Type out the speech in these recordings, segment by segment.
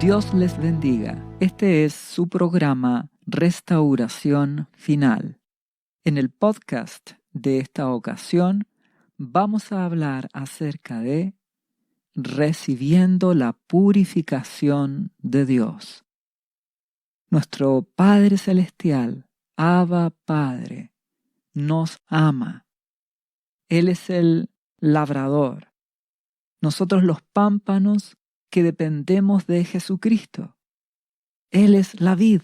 Dios les bendiga. Este es su programa Restauración Final. En el podcast de esta ocasión vamos a hablar acerca de recibiendo la purificación de Dios. Nuestro Padre Celestial, Abba Padre, nos ama. Él es el labrador. Nosotros los pámpanos que dependemos de Jesucristo. Él es la vid.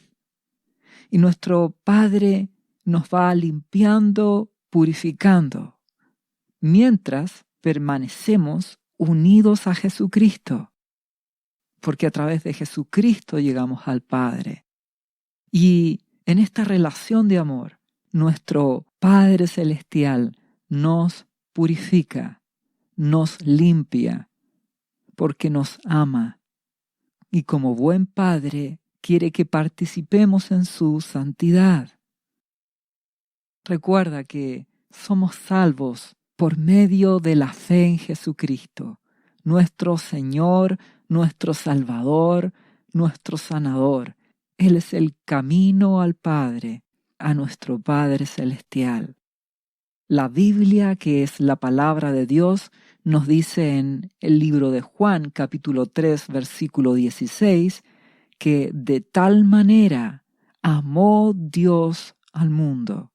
Y nuestro Padre nos va limpiando, purificando, mientras permanecemos unidos a Jesucristo. Porque a través de Jesucristo llegamos al Padre. Y en esta relación de amor, nuestro Padre Celestial nos purifica, nos limpia, porque nos ama. Y como buen Padre, quiere que participemos en su santidad. Recuerda que somos salvos por medio de la fe en Jesucristo, nuestro Señor, nuestro Salvador, nuestro Sanador. Él es el camino al Padre, a nuestro Padre Celestial. La Biblia, que es la palabra de Dios, nos dice en el libro de Juan, capítulo 3, versículo 16, que de tal manera amó Dios al mundo,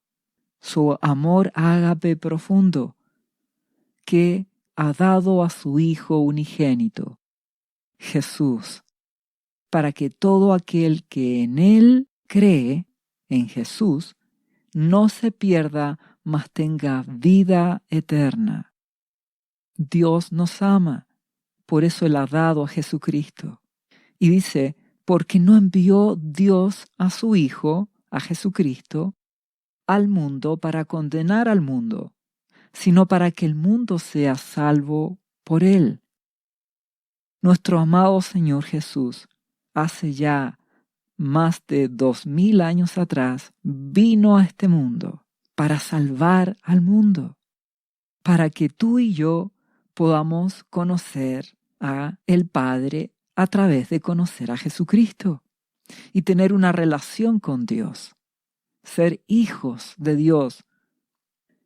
su amor ágape profundo, que ha dado a su Hijo unigénito, Jesús, para que todo aquel que en Él cree, en Jesús, no se pierda, mas tenga vida eterna. Dios nos ama, por eso Él ha dado a Jesucristo. Y dice, porque no envió Dios a su Hijo, a Jesucristo, al mundo para condenar al mundo, sino para que el mundo sea salvo por Él. Nuestro amado Señor Jesús, hace ya más de 2000 años atrás, vino a este mundo para salvar al mundo, para que tú y yo podamos conocer a el Padre a través de conocer a Jesucristo y tener una relación con Dios, ser hijos de Dios.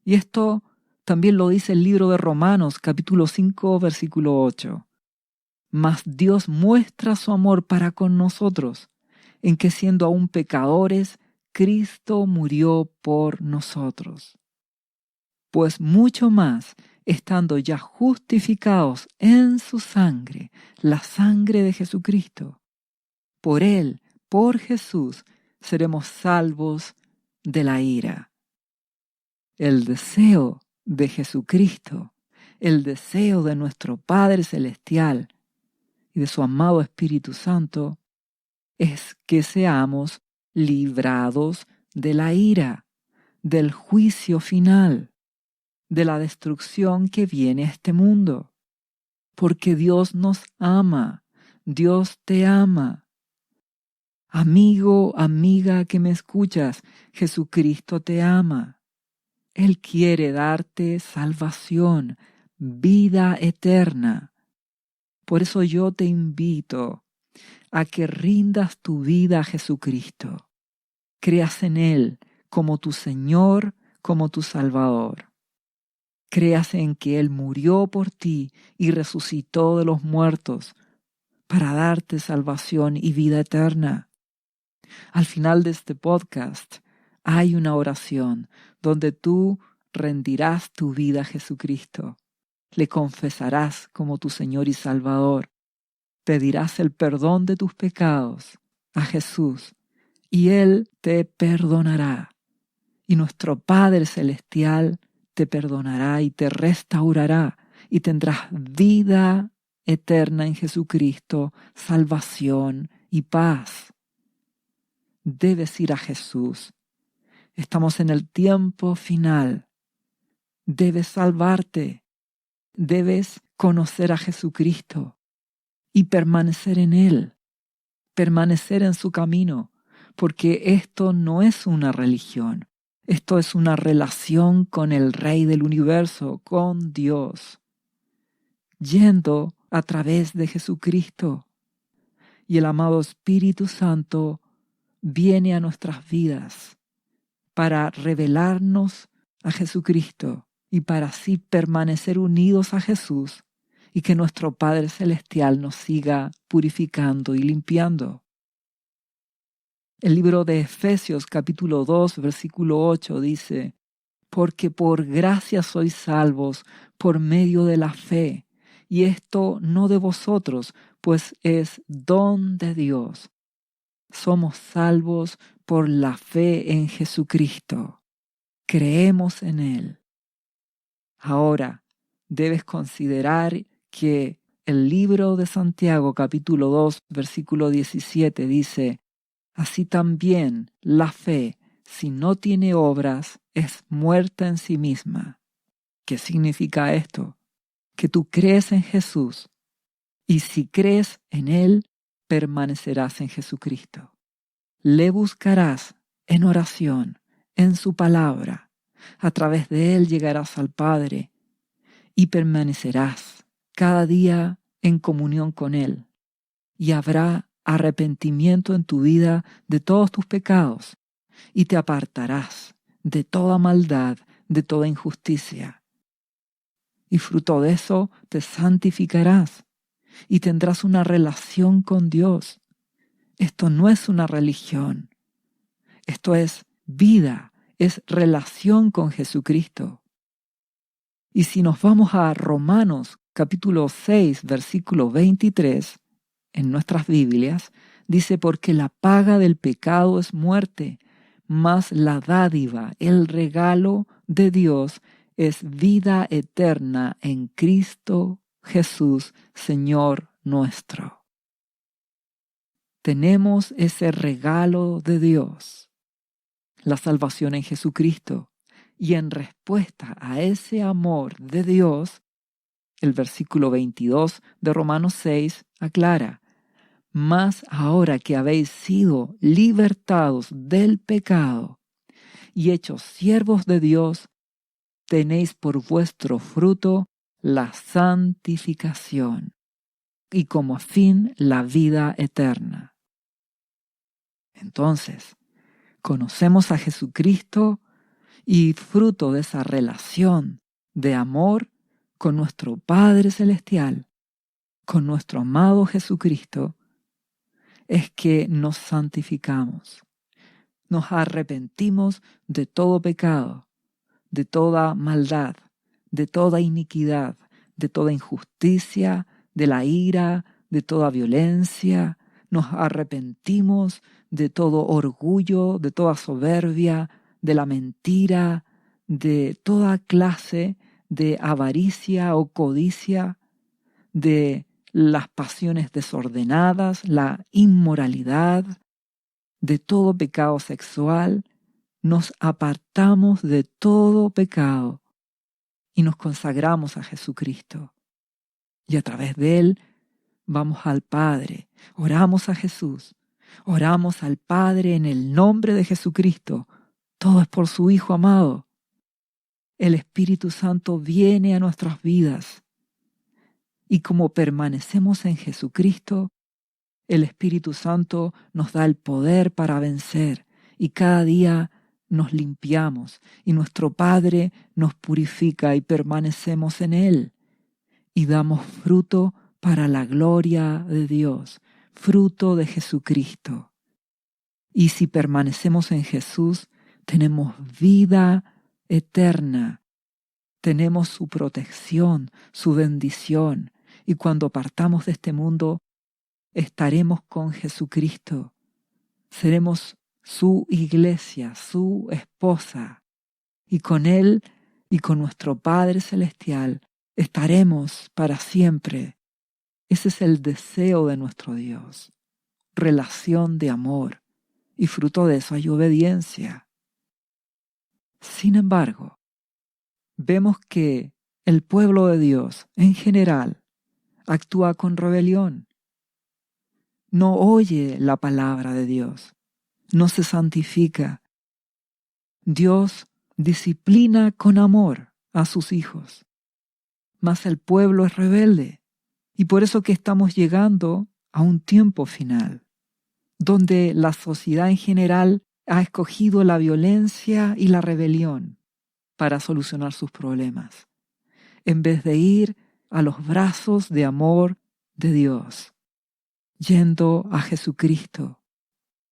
Y esto también lo dice el libro de Romanos, capítulo 5, versículo 8. Mas Dios muestra su amor para con nosotros, en que siendo aún pecadores, Cristo murió por nosotros. Pues mucho más, estando ya justificados en su sangre, la sangre de Jesucristo, por Él, por Jesús, seremos salvos de la ira. El deseo de Jesucristo, el deseo de nuestro Padre Celestial y de su amado Espíritu Santo, es que seamos librados de la ira, del juicio final, de la destrucción que viene a este mundo. Porque Dios nos ama, Dios te ama. Amigo, amiga que me escuchas, Jesucristo te ama. Él quiere darte salvación, vida eterna. Por eso yo te invito a que rindas tu vida a Jesucristo. Creas en Él como tu Señor, como tu Salvador. Creas en que Él murió por ti y resucitó de los muertos para darte salvación y vida eterna. Al final de este podcast hay una oración donde tú rendirás tu vida a Jesucristo. Le confesarás como tu Señor y Salvador. Pedirás el perdón de tus pecados a Jesús y Él te perdonará. Y nuestro Padre Celestial te perdonará y te restaurará y tendrás vida eterna en Jesucristo, salvación y paz. Debes ir a Jesús. Estamos en el tiempo final. Debes salvarte. Debes conocer a Jesucristo y permanecer en Él, permanecer en su camino, porque esto no es una religión. Esto es una relación con el Rey del universo, con Dios, yendo a través de Jesucristo. y el amado Espíritu Santo viene a nuestras vidas para revelarnos a Jesucristo y para así permanecer unidos a Jesús y que nuestro Padre Celestial nos siga purificando y limpiando. El libro de Efesios capítulo 2 versículo 8 dice: porque por gracia sois salvos por medio de la fe, y esto no de vosotros, pues es don de Dios. Somos salvos por la fe en Jesucristo. Creemos en Él. Ahora, debes considerar que el libro de Santiago, capítulo 2, versículo 17, dice: así también la fe, si no tiene obras, es muerta en sí misma. ¿Qué significa esto? Que tú crees en Jesús, y si crees en Él, permanecerás en Jesucristo. Le buscarás en oración, en su palabra. A través de Él llegarás al Padre y permanecerás cada día en comunión con Él. Y habrá arrepentimiento en tu vida de todos tus pecados y te apartarás de toda maldad, de toda injusticia. Y fruto de eso te santificarás y tendrás una relación con Dios. Esto no es una religión. Esto es vida, es relación con Jesucristo. Y si nos vamos a Romanos capítulo 6, versículo 23, en nuestras Biblias, dice: porque la paga del pecado es muerte, mas la dádiva, el regalo de Dios es vida eterna en Cristo Jesús, Señor nuestro. Tenemos ese regalo de Dios, la salvación en Jesucristo, y en respuesta a ese amor de Dios, el versículo 22 de Romanos 6 aclara: mas ahora que habéis sido libertados del pecado y hechos siervos de Dios, tenéis por vuestro fruto la santificación y como fin la vida eterna. Entonces, conocemos a Jesucristo y fruto de esa relación de amor con nuestro Padre Celestial, con nuestro amado Jesucristo, es que nos santificamos, nos arrepentimos de todo pecado, de toda maldad, de toda iniquidad, de toda injusticia, de la ira, de toda violencia. Nos arrepentimos de todo orgullo, de toda soberbia, de la mentira, de toda clase de avaricia o codicia, de las pasiones desordenadas, la inmoralidad, de todo pecado sexual. Nos apartamos de todo pecado y nos consagramos a Jesucristo. Y a través de Él vamos al Padre, oramos a Jesús, oramos al Padre en el nombre de Jesucristo. Todo es por su Hijo amado. El Espíritu Santo viene a nuestras vidas. Y como permanecemos en Jesucristo, el Espíritu Santo nos da el poder para vencer y cada día nos limpiamos y nuestro Padre nos purifica y permanecemos en Él y damos fruto para la gloria de Dios, fruto de Jesucristo. Y si permanecemos en Jesús, tenemos vida eterna, tenemos su protección, su bendición, y cuando partamos de este mundo, estaremos con Jesucristo. Seremos su iglesia, su esposa, y con Él y con nuestro Padre Celestial estaremos para siempre. Ese es el deseo de nuestro Dios, relación de amor, y fruto de eso hay obediencia. Sin embargo, vemos que el pueblo de Dios en general actúa con rebelión. No oye la palabra de Dios, no se santifica. Dios disciplina con amor a sus hijos, mas el pueblo es rebelde. Y por eso que estamos llegando a un tiempo final, donde la sociedad en general ha escogido la violencia y la rebelión para solucionar sus problemas, en vez de ir a los brazos de amor de Dios, yendo a Jesucristo.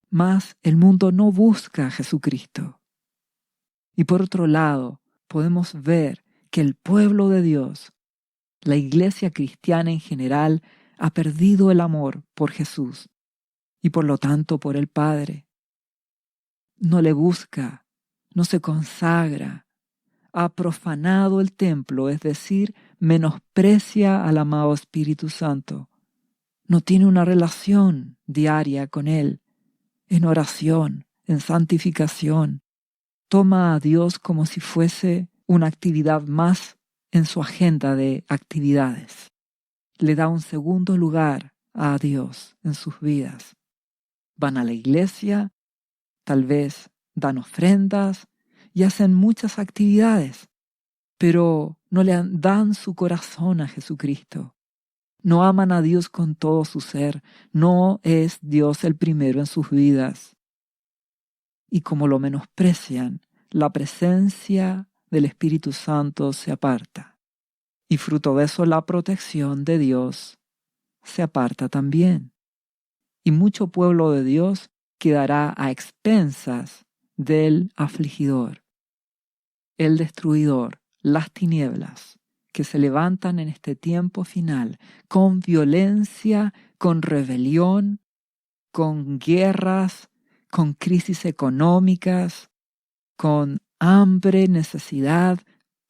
Mas el mundo no busca a Jesucristo. Y por otro lado, podemos ver que el pueblo de Dios, la iglesia cristiana en general, ha perdido el amor por Jesús y por lo tanto por el Padre. No le busca, no se consagra, ha profanado el templo, es decir, menosprecia al amado Espíritu Santo. No tiene una relación diaria con Él, en oración, en santificación. Toma a Dios como si fuese una actividad más en su agenda de actividades. Le da un segundo lugar a Dios en sus vidas. Van a la iglesia, tal vez dan ofrendas y hacen muchas actividades, pero no le dan su corazón a Jesucristo. No aman a Dios con todo su ser. No es Dios el primero en sus vidas. Y como lo menosprecian, la presencia del Espíritu Santo se aparta. Y fruto de eso la protección de Dios se aparta también. Y mucho pueblo de Dios quedará a expensas del afligidor, el destruidor, las tinieblas, que se levantan en este tiempo final con violencia, con rebelión, con guerras, con crisis económicas, con hambre, necesidad,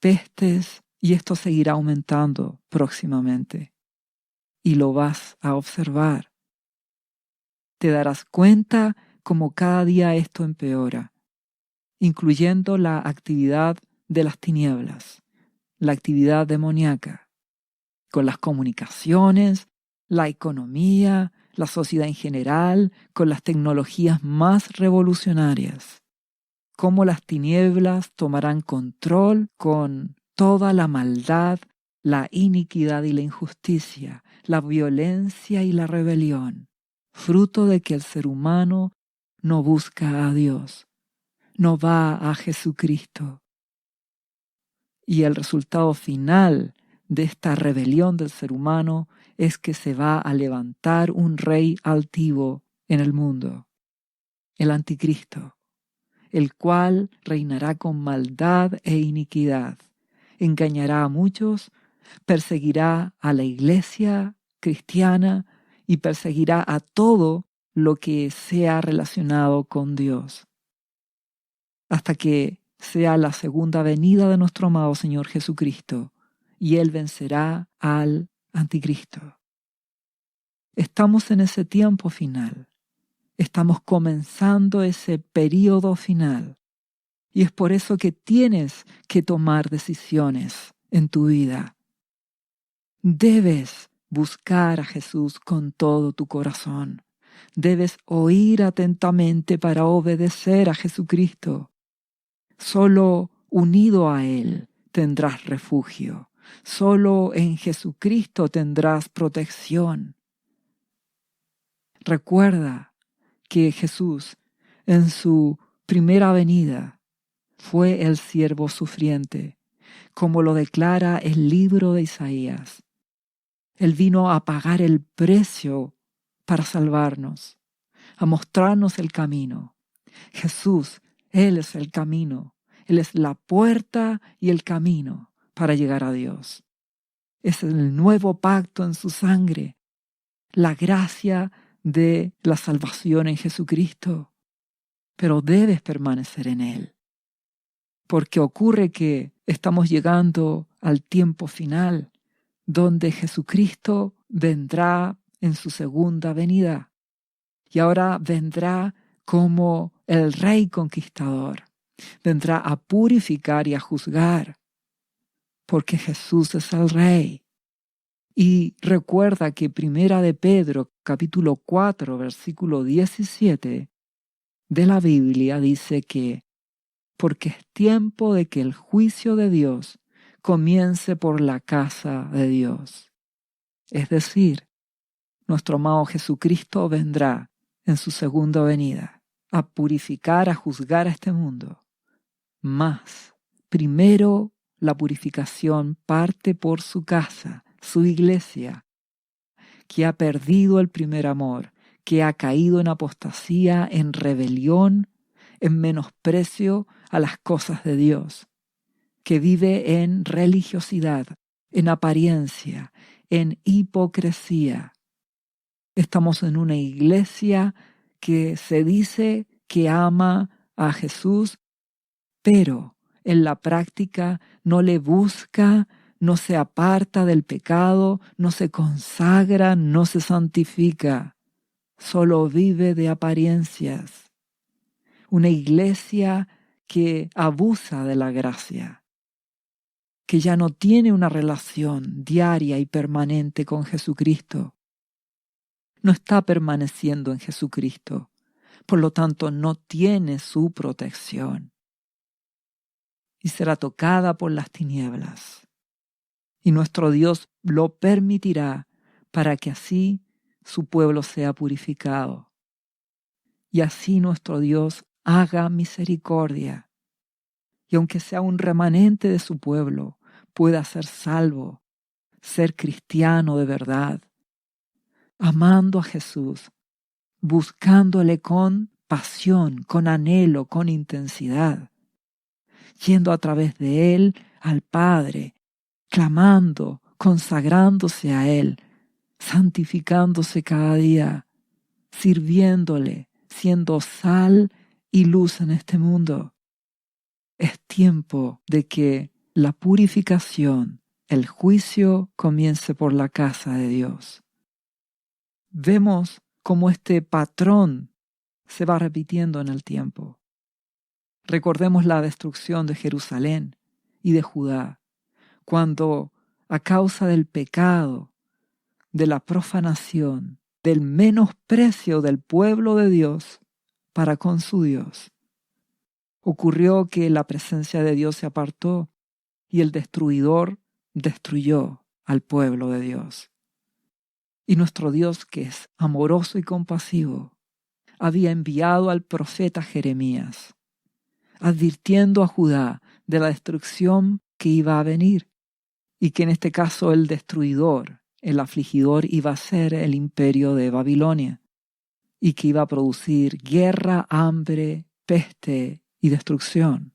pestes, y esto seguirá aumentando próximamente. Y lo vas a observar. Te darás cuenta como cada día esto empeora, incluyendo la actividad de las tinieblas, la actividad demoníaca, con las comunicaciones, la economía, la sociedad en general, con las tecnologías más revolucionarias. Cómo las tinieblas tomarán control con toda la maldad, la iniquidad y la injusticia, la violencia y la rebelión, fruto de que el ser humano no busca a Dios, no va a Jesucristo. Y el resultado final de esta rebelión del ser humano es que se va a levantar un rey altivo en el mundo, el anticristo, el cual reinará con maldad e iniquidad, engañará a muchos, perseguirá a la iglesia cristiana y perseguirá a todo lo que sea relacionado con Dios, hasta que sea la segunda venida de nuestro amado Señor Jesucristo, y Él vencerá al anticristo. Estamos en ese tiempo final. Estamos comenzando ese período final. Y es por eso que tienes que tomar decisiones en tu vida. Debes buscar a Jesús con todo tu corazón. Debes oír atentamente para obedecer a Jesucristo. Solo unido a Él tendrás refugio. Solo en Jesucristo tendrás protección. Recuerda que Jesús, en su primera venida, fue el siervo sufriente, como lo declara el libro de Isaías. Él vino a pagar el precio para salvarnos, a mostrarnos el camino. Jesús, Él es el camino. Él es la puerta y el camino para llegar a Dios. Es el nuevo pacto en su sangre, la gracia de la salvación en Jesucristo. Pero debes permanecer en Él, porque ocurre que estamos llegando al tiempo final, donde Jesucristo vendrá en su segunda venida, y ahora vendrá como el Rey conquistador. Vendrá a purificar y a juzgar, porque Jesús es el Rey. Y recuerda que Primera de Pedro, capítulo 4, versículo 17 de la Biblia dice que porque es tiempo de que el juicio de Dios comience por la casa de Dios. Es decir, nuestro amado Jesucristo vendrá en su segunda venida a purificar, a juzgar a este mundo. Mas, primero, la purificación parte por su casa, su iglesia, que ha perdido el primer amor, que ha caído en apostasía, en rebelión, en menosprecio a las cosas de Dios, que vive en religiosidad, en apariencia, en hipocresía. Estamos en una iglesia que se dice que ama a Jesús, pero en la práctica no le busca, no se aparta del pecado, no se consagra, no se santifica, solo vive de apariencias. Una iglesia que abusa de la gracia, que ya no tiene una relación diaria y permanente con Jesucristo. No está permaneciendo en Jesucristo, por lo tanto no tiene su protección y será tocada por las tinieblas. Y nuestro Dios lo permitirá para que así su pueblo sea purificado. Y así nuestro Dios haga misericordia. Y aunque sea un remanente de su pueblo, pueda ser salvo, ser cristiano de verdad, amando a Jesús, buscándole con pasión, con anhelo, con intensidad, yendo a través de Él al Padre, clamando, consagrándose a Él, santificándose cada día, sirviéndole, siendo sal y luz en este mundo. Es tiempo de que la purificación, el juicio comience por la casa de Dios. Vemos cómo este patrón se va repitiendo en el tiempo. Recordemos la destrucción de Jerusalén y de Judá, cuando a causa del pecado, de la profanación, del menosprecio del pueblo de Dios para con su Dios, ocurrió que la presencia de Dios se apartó y el destruidor destruyó al pueblo de Dios. Y nuestro Dios, que es amoroso y compasivo, había enviado al profeta Jeremías, advirtiendo a Judá de la destrucción que iba a venir, y que en este caso el destruidor, el afligidor, iba a ser el imperio de Babilonia, y que iba a producir guerra, hambre, peste y destrucción.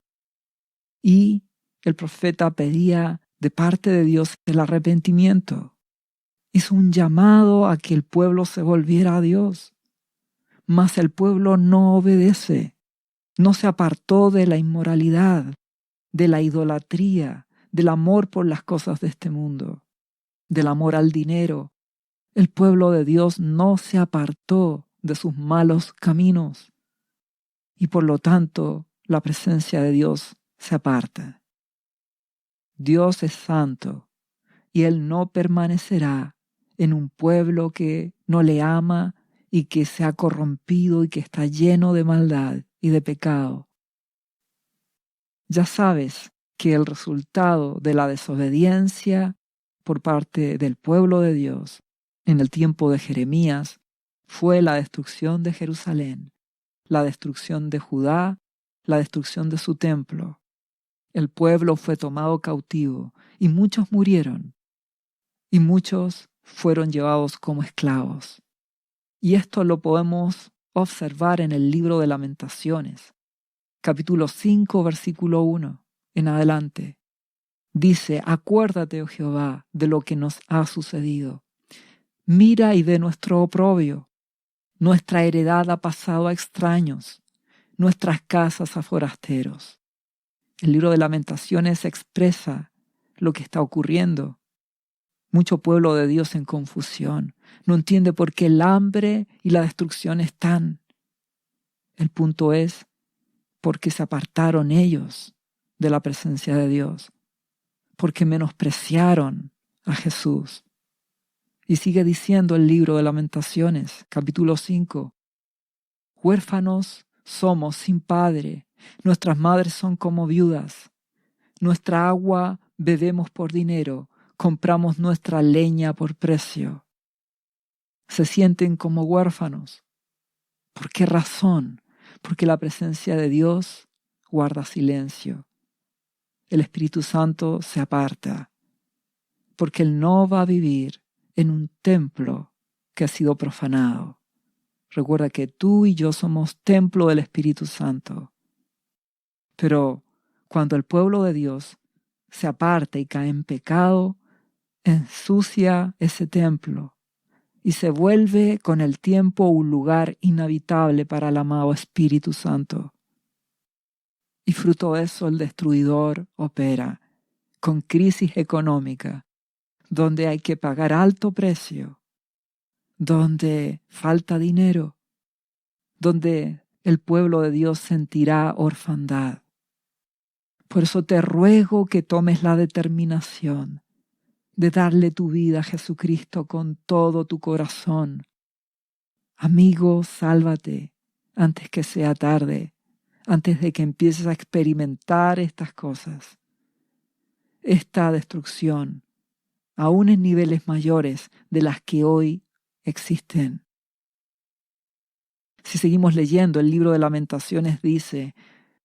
Y el profeta pedía de parte de Dios el arrepentimiento. Hizo un llamado a que el pueblo se volviera a Dios, mas el pueblo no obedece. No se apartó de la inmoralidad, de la idolatría, del amor por las cosas de este mundo, del amor al dinero. El pueblo de Dios no se apartó de sus malos caminos y por lo tanto la presencia de Dios se aparta. Dios es santo y Él no permanecerá en un pueblo que no le ama y que se ha corrompido y que está lleno de maldad y de pecado. Ya sabes que el resultado de la desobediencia por parte del pueblo de Dios en el tiempo de Jeremías fue la destrucción de Jerusalén, la destrucción de Judá, la destrucción de su templo. El pueblo fue tomado cautivo y muchos murieron y muchos fueron llevados como esclavos. Y esto lo podemos observar en el libro de Lamentaciones, capítulo 5, versículo 1 en adelante. Dice: acuérdate, oh Jehová, de lo que nos ha sucedido. Mira y ve nuestro oprobio. Nuestra heredad ha pasado a extraños, nuestras casas a forasteros. El libro de Lamentaciones expresa lo que está ocurriendo. Mucho pueblo de Dios en confusión. No entiende por qué el hambre y la destrucción están. El punto es porque se apartaron ellos de la presencia de Dios, porque menospreciaron a Jesús. Y sigue diciendo el libro de Lamentaciones, capítulo 5, huérfanos somos sin padre, nuestras madres son como viudas, nuestra agua bebemos por dinero, compramos nuestra leña por precio. Se sienten como huérfanos. ¿Por qué razón? Porque la presencia de Dios guarda silencio. El Espíritu Santo se aparta, porque Él no va a vivir en un templo que ha sido profanado. Recuerda que tú y yo somos templo del Espíritu Santo. Pero cuando el pueblo de Dios se aparta y cae en pecado, ensucia ese templo y se vuelve con el tiempo un lugar inhabitable para el amado Espíritu Santo. Y fruto de eso el destruidor opera con crisis económica, donde hay que pagar alto precio, donde falta dinero, donde el pueblo de Dios sentirá orfandad. Por eso te ruego que tomes la determinación de darle tu vida a Jesucristo con todo tu corazón. Amigo, sálvate antes que sea tarde, antes de que empieces a experimentar estas cosas, esta destrucción, aún en niveles mayores de las que hoy existen. Si seguimos leyendo, el libro de Lamentaciones dice: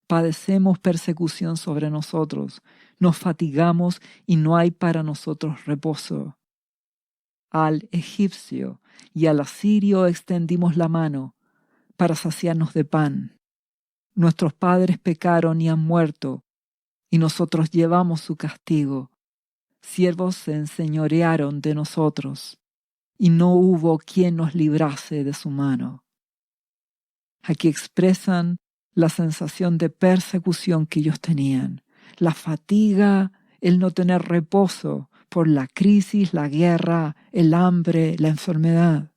padecemos persecución sobre nosotros, nos fatigamos y no hay para nosotros reposo. Al egipcio y al asirio extendimos la mano para saciarnos de pan. Nuestros padres pecaron y han muerto, y nosotros llevamos su castigo. Siervos se enseñorearon de nosotros, y no hubo quien nos librase de su mano. Aquí expresan la sensación de persecución que ellos tenían, la fatiga, el no tener reposo por la crisis, la guerra, el hambre, la enfermedad.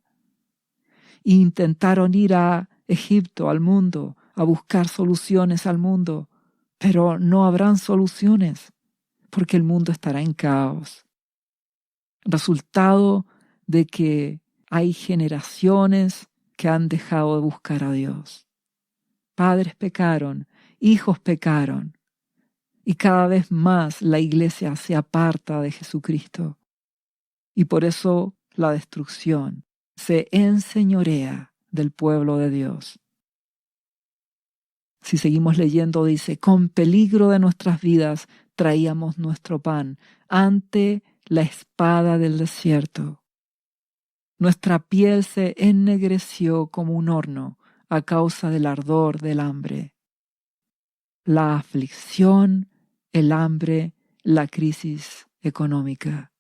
Intentaron ir a Egipto, al mundo, a buscar soluciones al mundo, pero no habrán soluciones porque el mundo estará en caos. Resultado de que hay generaciones que han dejado de buscar a Dios. Padres pecaron, hijos pecaron, y cada vez más la iglesia se aparta de Jesucristo. Y por eso la destrucción se enseñorea del pueblo de Dios. Si seguimos leyendo, dice: con peligro de nuestras vidas traíamos nuestro pan ante la espada del desierto. Nuestra piel se ennegreció como un horno a causa del ardor del hambre. La aflicción, el hambre, la crisis económica.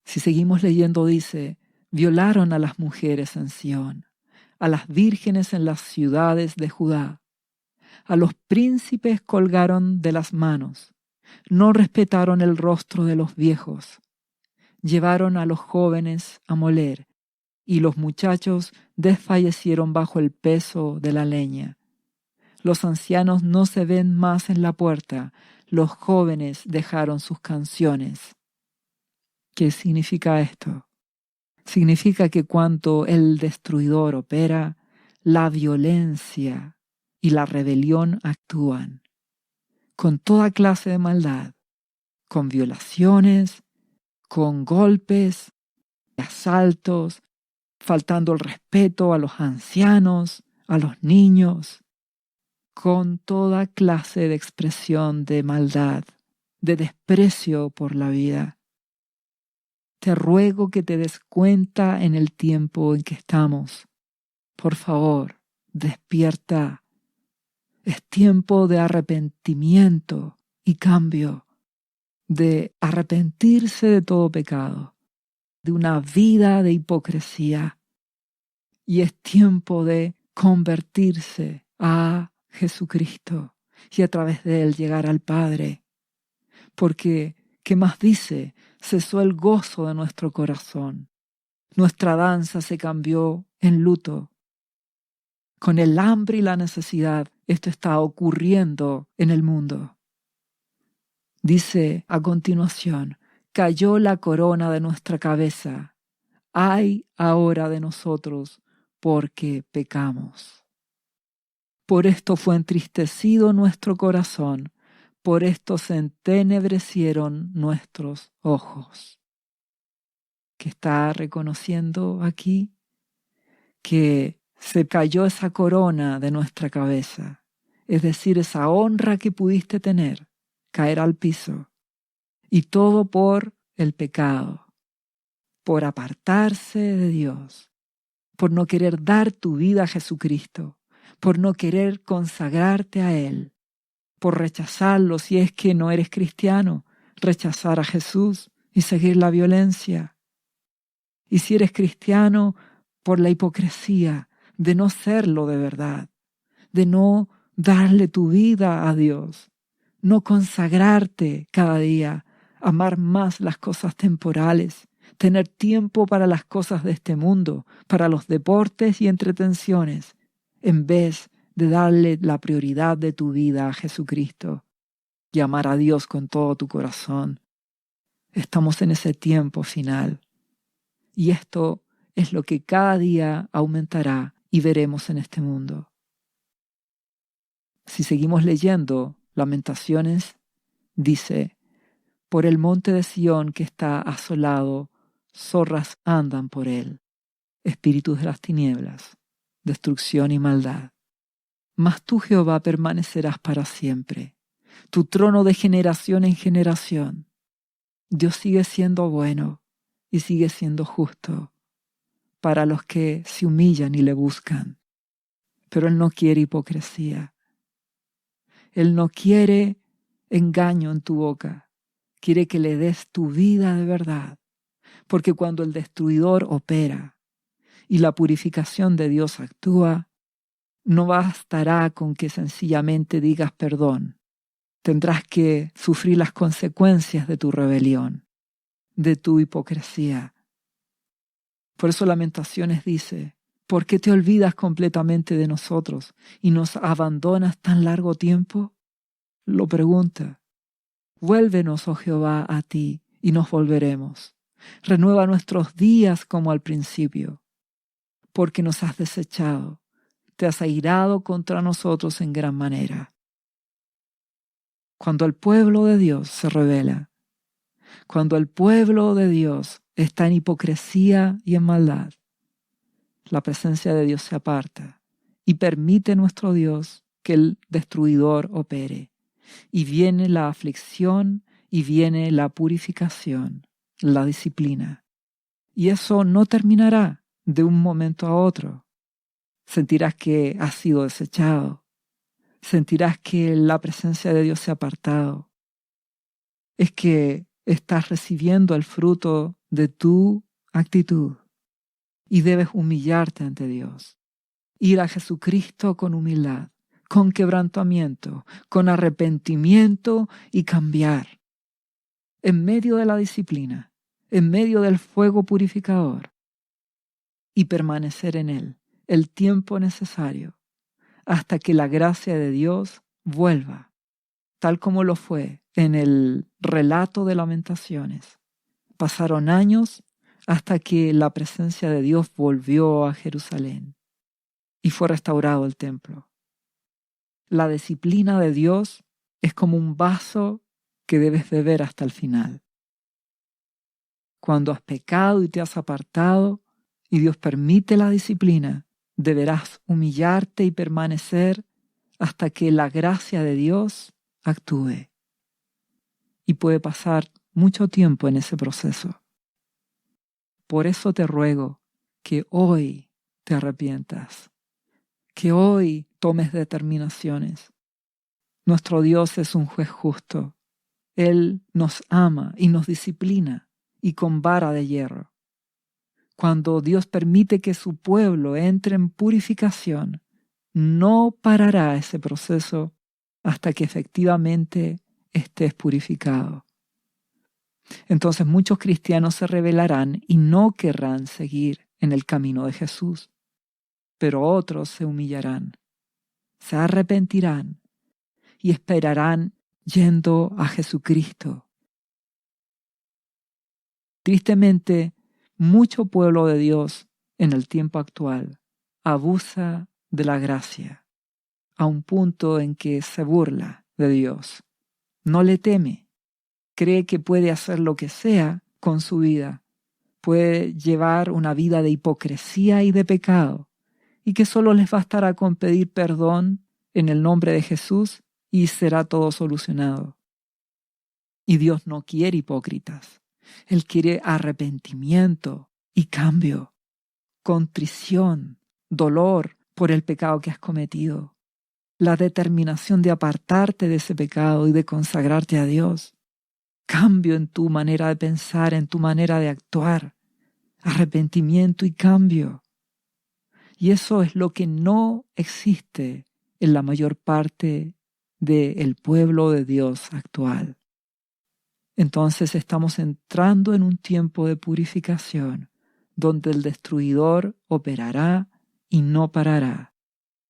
Si seguimos leyendo, dice: violaron a las mujeres en Sión, a las vírgenes en las ciudades de Judá. A los príncipes colgaron de las manos, no respetaron el rostro de los viejos. Llevaron a los jóvenes a moler, y los muchachos desfallecieron bajo el peso de la leña. Los ancianos no se ven más en la puerta, los jóvenes dejaron sus canciones. ¿Qué significa esto? Significa que cuando el destruidor opera, la violencia y la rebelión actúan con toda clase de maldad, con violaciones, con golpes, asaltos, faltando el respeto a los ancianos, a los niños, con toda clase de expresión de maldad, de desprecio por la vida. Te ruego que te des cuenta en el tiempo en que estamos. Por favor, despierta. Es tiempo de arrepentimiento y cambio, de arrepentirse de todo pecado, de una vida de hipocresía. Y es tiempo de convertirse a Jesucristo y a través de Él llegar al Padre. Porque, ¿qué más dice? Cesó el gozo de nuestro corazón. Nuestra danza se cambió en luto. Con el hambre y la necesidad, esto está ocurriendo en el mundo. Dice a continuación: cayó la corona de nuestra cabeza. Ay ahora de nosotros, porque pecamos. Por esto fue entristecido nuestro corazón, por esto se entenebrecieron nuestros ojos. que está reconociendo aquí que se cayó esa corona de nuestra cabeza, es decir, esa honra que pudiste tener, caer al piso, y todo por el pecado, por apartarse de Dios, por no querer dar tu vida a Jesucristo, por no querer consagrarte a Él, por rechazarlo si es que no eres cristiano, rechazar a Jesús y seguir la violencia. Y si eres cristiano, por la hipocresía de no serlo de verdad, de no darle tu vida a Dios, no consagrarte cada día, amar más las cosas temporales, tener tiempo para las cosas de este mundo, para los deportes y entretenciones, en vez de darle la prioridad de tu vida a Jesucristo y amar a Dios con todo tu corazón. Estamos en ese tiempo final. Y esto es lo que cada día aumentará y veremos en este mundo. Si seguimos leyendo Lamentaciones, dice: por el monte de Sión que está asolado, zorras andan por él, espíritus de las tinieblas, destrucción y maldad. Mas tú, Jehová, permanecerás para siempre, tu trono de generación en generación. Dios sigue siendo bueno y sigue siendo justo para los que se humillan y le buscan. Pero Él no quiere hipocresía. Él no quiere engaño en tu boca. Quiere que le des tu vida de verdad. Porque cuando el destruidor opera y la purificación de Dios actúa, no bastará con que sencillamente digas perdón. Tendrás que sufrir las consecuencias de tu rebelión, de tu hipocresía. Por eso Lamentaciones dice: ¿por qué te olvidas completamente de nosotros y nos abandonas tan largo tiempo? Lo pregunta. Vuélvenos, oh Jehová, a ti, y nos volveremos. Renueva nuestros días como al principio, porque nos has desechado, te has airado contra nosotros en gran manera. Cuando el pueblo de Dios se rebela, cuando el pueblo de Dios está en hipocresía y en maldad, la presencia de Dios se aparta y permite nuestro Dios que el destruidor opere. Y viene la aflicción y viene la purificación, la disciplina. Y eso no terminará de un momento a otro. Sentirás que has sido desechado. Sentirás que la presencia de Dios se ha apartado. Es que estás recibiendo el fruto de tu actitud. Y debes humillarte ante Dios. Ir a Jesucristo con humildad, con quebrantamiento, con arrepentimiento y cambiar. En medio de la disciplina, en medio del fuego purificador. Y permanecer en Él el tiempo necesario hasta que la gracia de Dios vuelva, tal como lo fue en el relato de Lamentaciones. Pasaron años hasta que la presencia de Dios volvió a Jerusalén y fue restaurado el templo. La disciplina de Dios es como un vaso que debes beber hasta el final. Cuando has pecado y te has apartado y Dios permite la disciplina, deberás humillarte y permanecer hasta que la gracia de Dios actúe. Y puede pasar mucho tiempo en ese proceso. Por eso te ruego que hoy te arrepientas, que hoy tomes determinaciones. Nuestro Dios es un juez justo. Él nos ama y nos disciplina y con vara de hierro. Cuando Dios permite que su pueblo entre en purificación, no parará ese proceso hasta que efectivamente estés purificado. Entonces muchos cristianos se rebelarán y no querrán seguir en el camino de Jesús, pero otros se humillarán, se arrepentirán y esperarán yendo a Jesucristo. Tristemente, mucho pueblo de Dios en el tiempo actual abusa de la gracia a un punto en que se burla de Dios. No le teme, cree que puede hacer lo que sea con su vida, puede llevar una vida de hipocresía y de pecado, y que solo les bastará con pedir perdón en el nombre de Jesús y será todo solucionado. Y Dios no quiere hipócritas. Él quiere arrepentimiento y cambio, contrición, dolor por el pecado que has cometido, la determinación de apartarte de ese pecado y de consagrarte a Dios, cambio en tu manera de pensar, en tu manera de actuar, arrepentimiento y cambio. Y eso es lo que no existe en la mayor parte del pueblo de Dios actual. Entonces estamos entrando en un tiempo de purificación, donde el destruidor operará y no parará,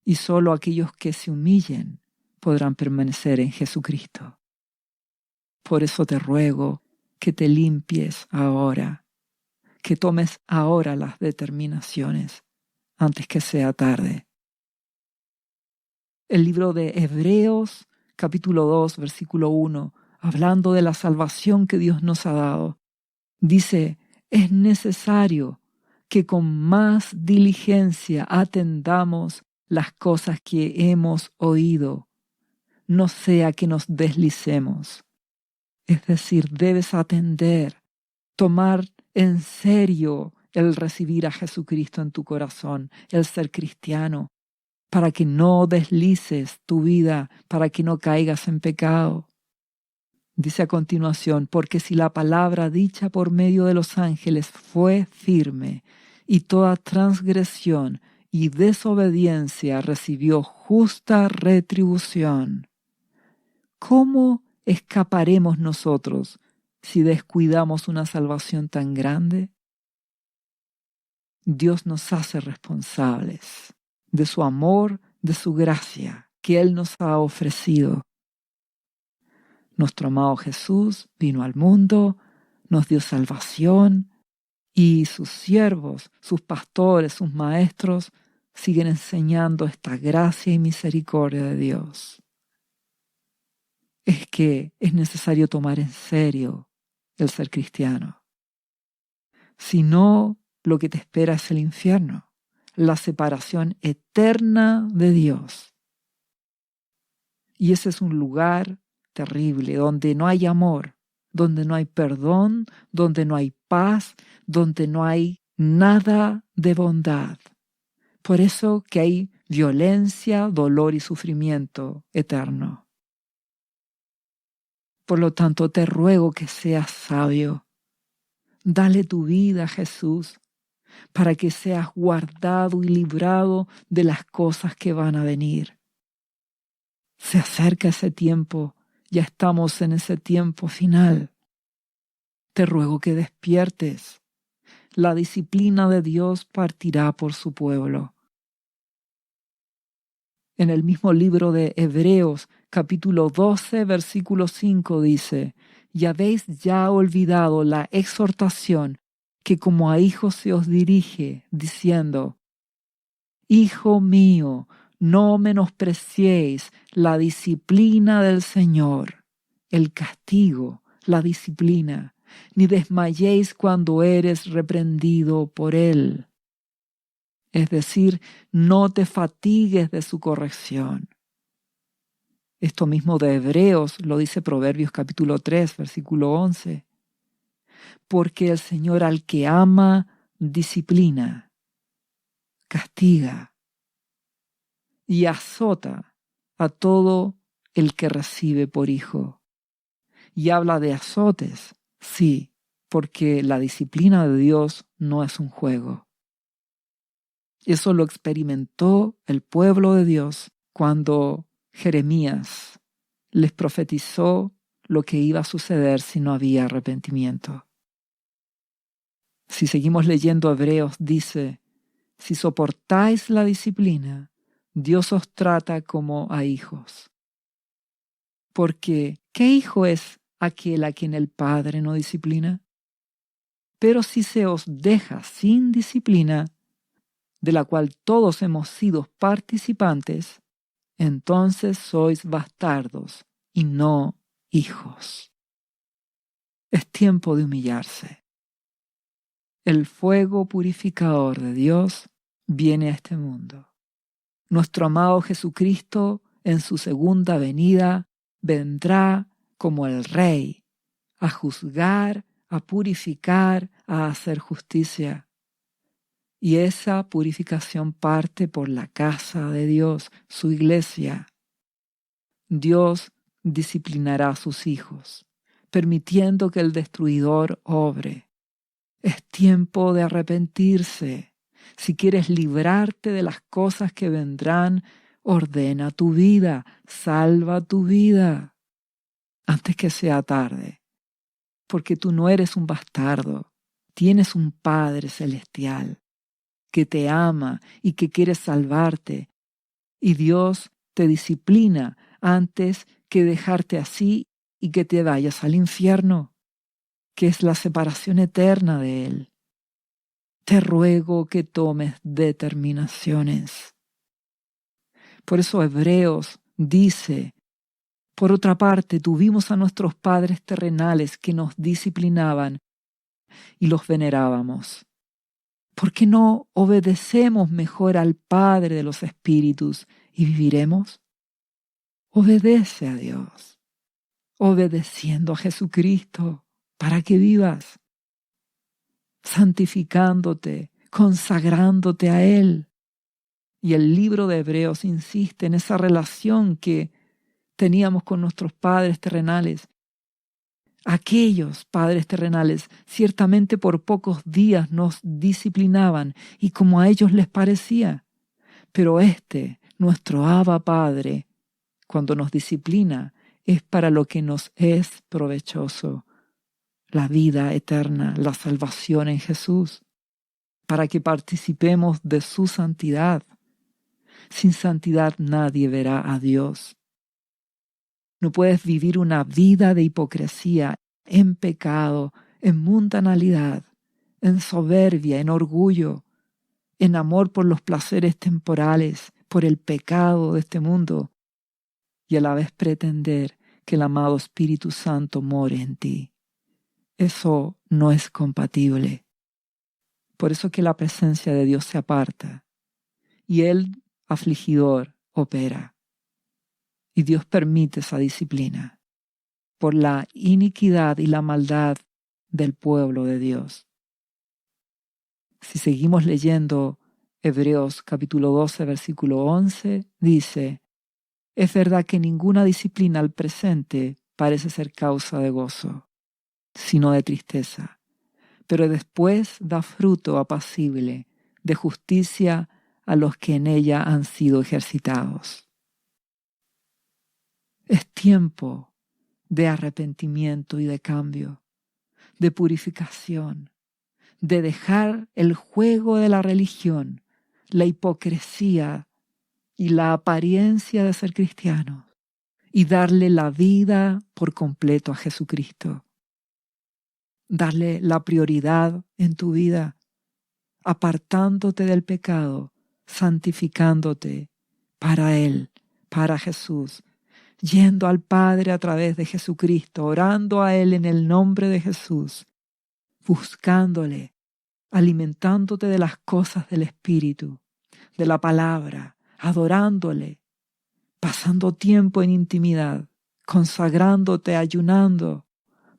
y solo aquellos que se humillen podrán permanecer en Jesucristo. Por eso te ruego que te limpies ahora, que tomes ahora las determinaciones antes que sea tarde. El libro de Hebreos, capítulo 2, versículo 1, hablando de la salvación que Dios nos ha dado, dice: es necesario que con más diligencia atendamos las cosas que hemos oído, no sea que nos deslicemos. Es decir, debes atender, tomar en serio el recibir a Jesucristo en tu corazón, el ser cristiano, para que no deslices tu vida, para que no caigas en pecado. Dice a continuación: porque si la palabra dicha por medio de los ángeles fue firme, y toda transgresión y desobediencia recibió justa retribución, ¿cómo escaparemos nosotros si descuidamos una salvación tan grande? Dios nos hace responsables de su amor, de su gracia que Él nos ha ofrecido. Nuestro amado Jesús vino al mundo, nos dio salvación, y sus siervos, sus pastores, sus maestros siguen enseñando esta gracia y misericordia de Dios. Es que es necesario tomar en serio el ser cristiano. Si no, lo que te espera es el infierno, la separación eterna de Dios. Y ese es un lugar terrible, donde no hay amor, donde no hay perdón, donde no hay paz, donde no hay nada de bondad. Por eso que hay violencia, dolor y sufrimiento eterno. Por lo tanto, te ruego que seas sabio. Dale tu vida a Jesús para que seas guardado y librado de las cosas que van a venir. Se acerca ese tiempo, ya estamos en ese tiempo final. Te ruego que despiertes. La disciplina de Dios partirá por su pueblo. En el mismo libro de Hebreos, capítulo 12, versículo 5 dice: y habéis ya olvidado la exhortación que como a hijos se os dirige, diciendo: Hijo mío, no menospreciéis la disciplina del Señor, el castigo, la disciplina, ni desmayéis cuando eres reprendido por Él. Es decir, no te fatigues de su corrección. Esto mismo de Hebreos lo dice Proverbios capítulo 3, versículo 11. Porque el Señor al que ama, disciplina, castiga y azota a todo el que recibe por hijo. Y habla de azotes, sí, porque la disciplina de Dios no es un juego. Eso lo experimentó el pueblo de Dios cuando Jeremías les profetizó lo que iba a suceder si no había arrepentimiento. Si seguimos leyendo Hebreos, dice: si soportáis la disciplina, Dios os trata como a hijos. Porque, ¿qué hijo es aquel a quien el Padre no disciplina? Pero si se os deja sin disciplina, de la cual todos hemos sido participantes, entonces sois bastardos y no hijos. Es tiempo de humillarse. El fuego purificador de Dios viene a este mundo. Nuestro amado Jesucristo, en su segunda venida, vendrá como el Rey, a juzgar, a purificar, a hacer justicia. Y esa purificación parte por la casa de Dios, su iglesia. Dios disciplinará a sus hijos, permitiendo que el destruidor obre. Es tiempo de arrepentirse. Si quieres librarte de las cosas que vendrán, ordena tu vida, salva tu vida, antes que sea tarde. Porque tú no eres un bastardo, tienes un Padre celestial que te ama y que quiere salvarte. Y Dios te disciplina antes que dejarte así y que te vayas al infierno, que es la separación eterna de Él. Te ruego que tomes determinaciones. Por eso Hebreos dice, por otra parte, tuvimos a nuestros padres terrenales que nos disciplinaban y los venerábamos. ¿Por qué no obedecemos mejor al Padre de los Espíritus y viviremos? Obedece a Dios, obedeciendo a Jesucristo para que vivas, santificándote, consagrándote a Él. Y el libro de Hebreos insiste en esa relación que teníamos con nuestros padres terrenales. Aquellos padres terrenales ciertamente por pocos días nos disciplinaban y como a ellos les parecía. Pero nuestro Abba Padre, cuando nos disciplina, es para lo que nos es provechoso, la vida eterna, la salvación en Jesús, para que participemos de su santidad. Sin santidad nadie verá a Dios. No puedes vivir una vida de hipocresía, en pecado, en mundanalidad, en soberbia, en orgullo, en amor por los placeres temporales, por el pecado de este mundo, y a la vez pretender que el amado Espíritu Santo more en ti. Eso no es compatible. Por eso que la presencia de Dios se aparta, y Él, afligidor, opera. Y Dios permite esa disciplina por la iniquidad y la maldad del pueblo de Dios. Si seguimos leyendo Hebreos capítulo 12, versículo 11, dice, es verdad que ninguna disciplina al presente parece ser causa de gozo, sino de tristeza, pero después da fruto apacible de justicia a los que en ella han sido ejercitados. Es tiempo de arrepentimiento y de cambio, de purificación, de dejar el juego de la religión, la hipocresía y la apariencia de ser cristianos y darle la vida por completo a Jesucristo. Darle la prioridad en tu vida, apartándote del pecado, santificándote para Él, para Jesús, yendo al Padre a través de Jesucristo, orando a Él en el nombre de Jesús, buscándole, alimentándote de las cosas del Espíritu, de la palabra, adorándole, pasando tiempo en intimidad, consagrándote, ayunando,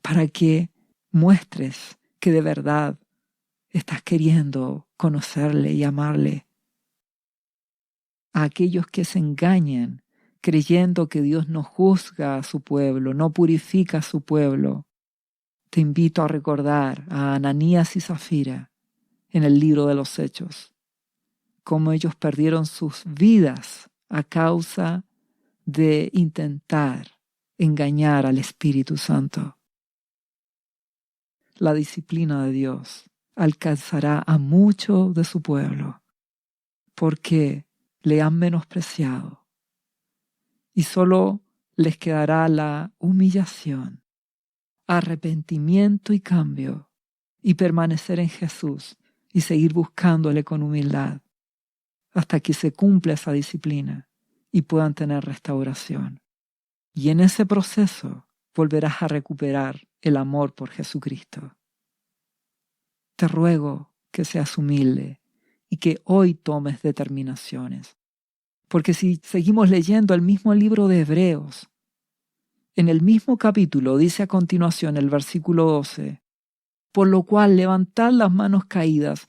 para que muestres que de verdad estás queriendo conocerle y amarle. A aquellos que se engañan, creyendo que Dios no juzga a su pueblo, no purifica a su pueblo, te invito a recordar a Ananías y Zafira en el libro de los Hechos, cómo ellos perdieron sus vidas a causa de intentar engañar al Espíritu Santo. La disciplina de Dios alcanzará a mucho de su pueblo porque le han menospreciado y solo les quedará la humillación, arrepentimiento y cambio y permanecer en Jesús y seguir buscándole con humildad hasta que se cumpla esa disciplina y puedan tener restauración. Y en ese proceso volverás a recuperar el amor por Jesucristo. te ruego que seas humilde y que hoy tomes determinaciones. Porque si seguimos leyendo el mismo libro de Hebreos, en el mismo capítulo dice a continuación el versículo 12, por lo cual levantad las manos caídas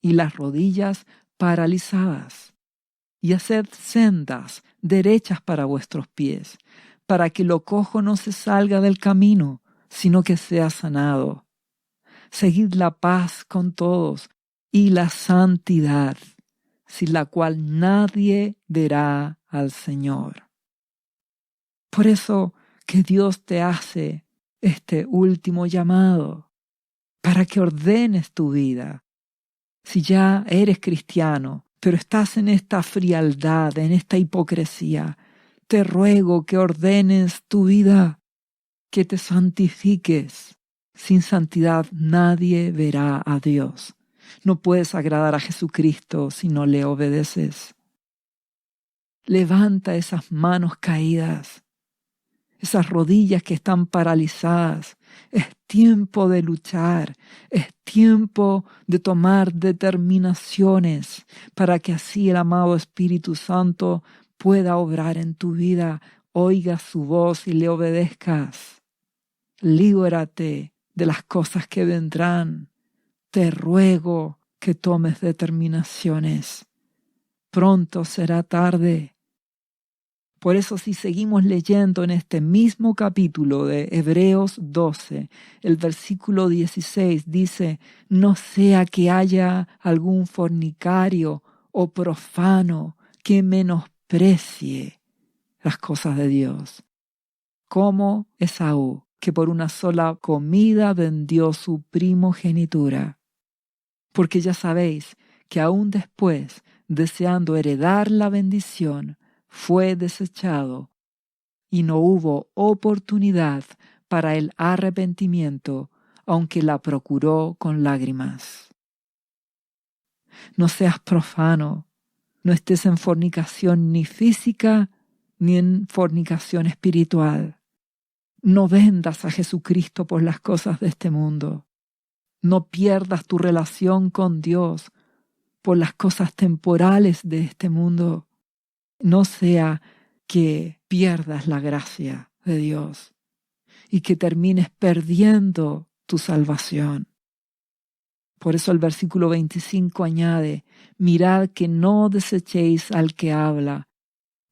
y las rodillas paralizadas, y haced sendas derechas para vuestros pies, para que lo cojo no se salga del camino, sino que sea sanado. Seguid la paz con todos y la santidad, sin la cual nadie verá al Señor. Por eso que Dios te hace este último llamado, para que ordenes tu vida. Si ya eres cristiano, pero estás en esta frialdad, en esta hipocresía, te ruego que ordenes tu vida, que te santifiques. Sin santidad nadie verá a Dios. No puedes agradar a Jesucristo si no le obedeces. Levanta esas manos caídas, esas rodillas que están paralizadas. Es tiempo de luchar, es tiempo de tomar determinaciones para que así el amado Espíritu Santo pueda obrar en tu vida. Oiga su voz y le obedezcas. Líbrate de las cosas que vendrán. Te ruego que tomes determinaciones. Pronto será tarde. Por eso si seguimos leyendo en este mismo capítulo de Hebreos 12, el versículo 16 dice, no sea que haya algún fornicario o profano que menosprecie las cosas de Dios, como Esaú, que por una sola comida vendió su primogenitura. Porque ya sabéis que aún después, deseando heredar la bendición, fue desechado y no hubo oportunidad para el arrepentimiento, aunque la procuró con lágrimas. No seas profano, no estés en fornicación ni física ni en fornicación espiritual. No vendas a Jesucristo por las cosas de este mundo. No pierdas tu relación con Dios por las cosas temporales de este mundo. No sea que pierdas la gracia de Dios y que termines perdiendo tu salvación. Por eso el versículo 25 añade, mirad que no desechéis al que habla,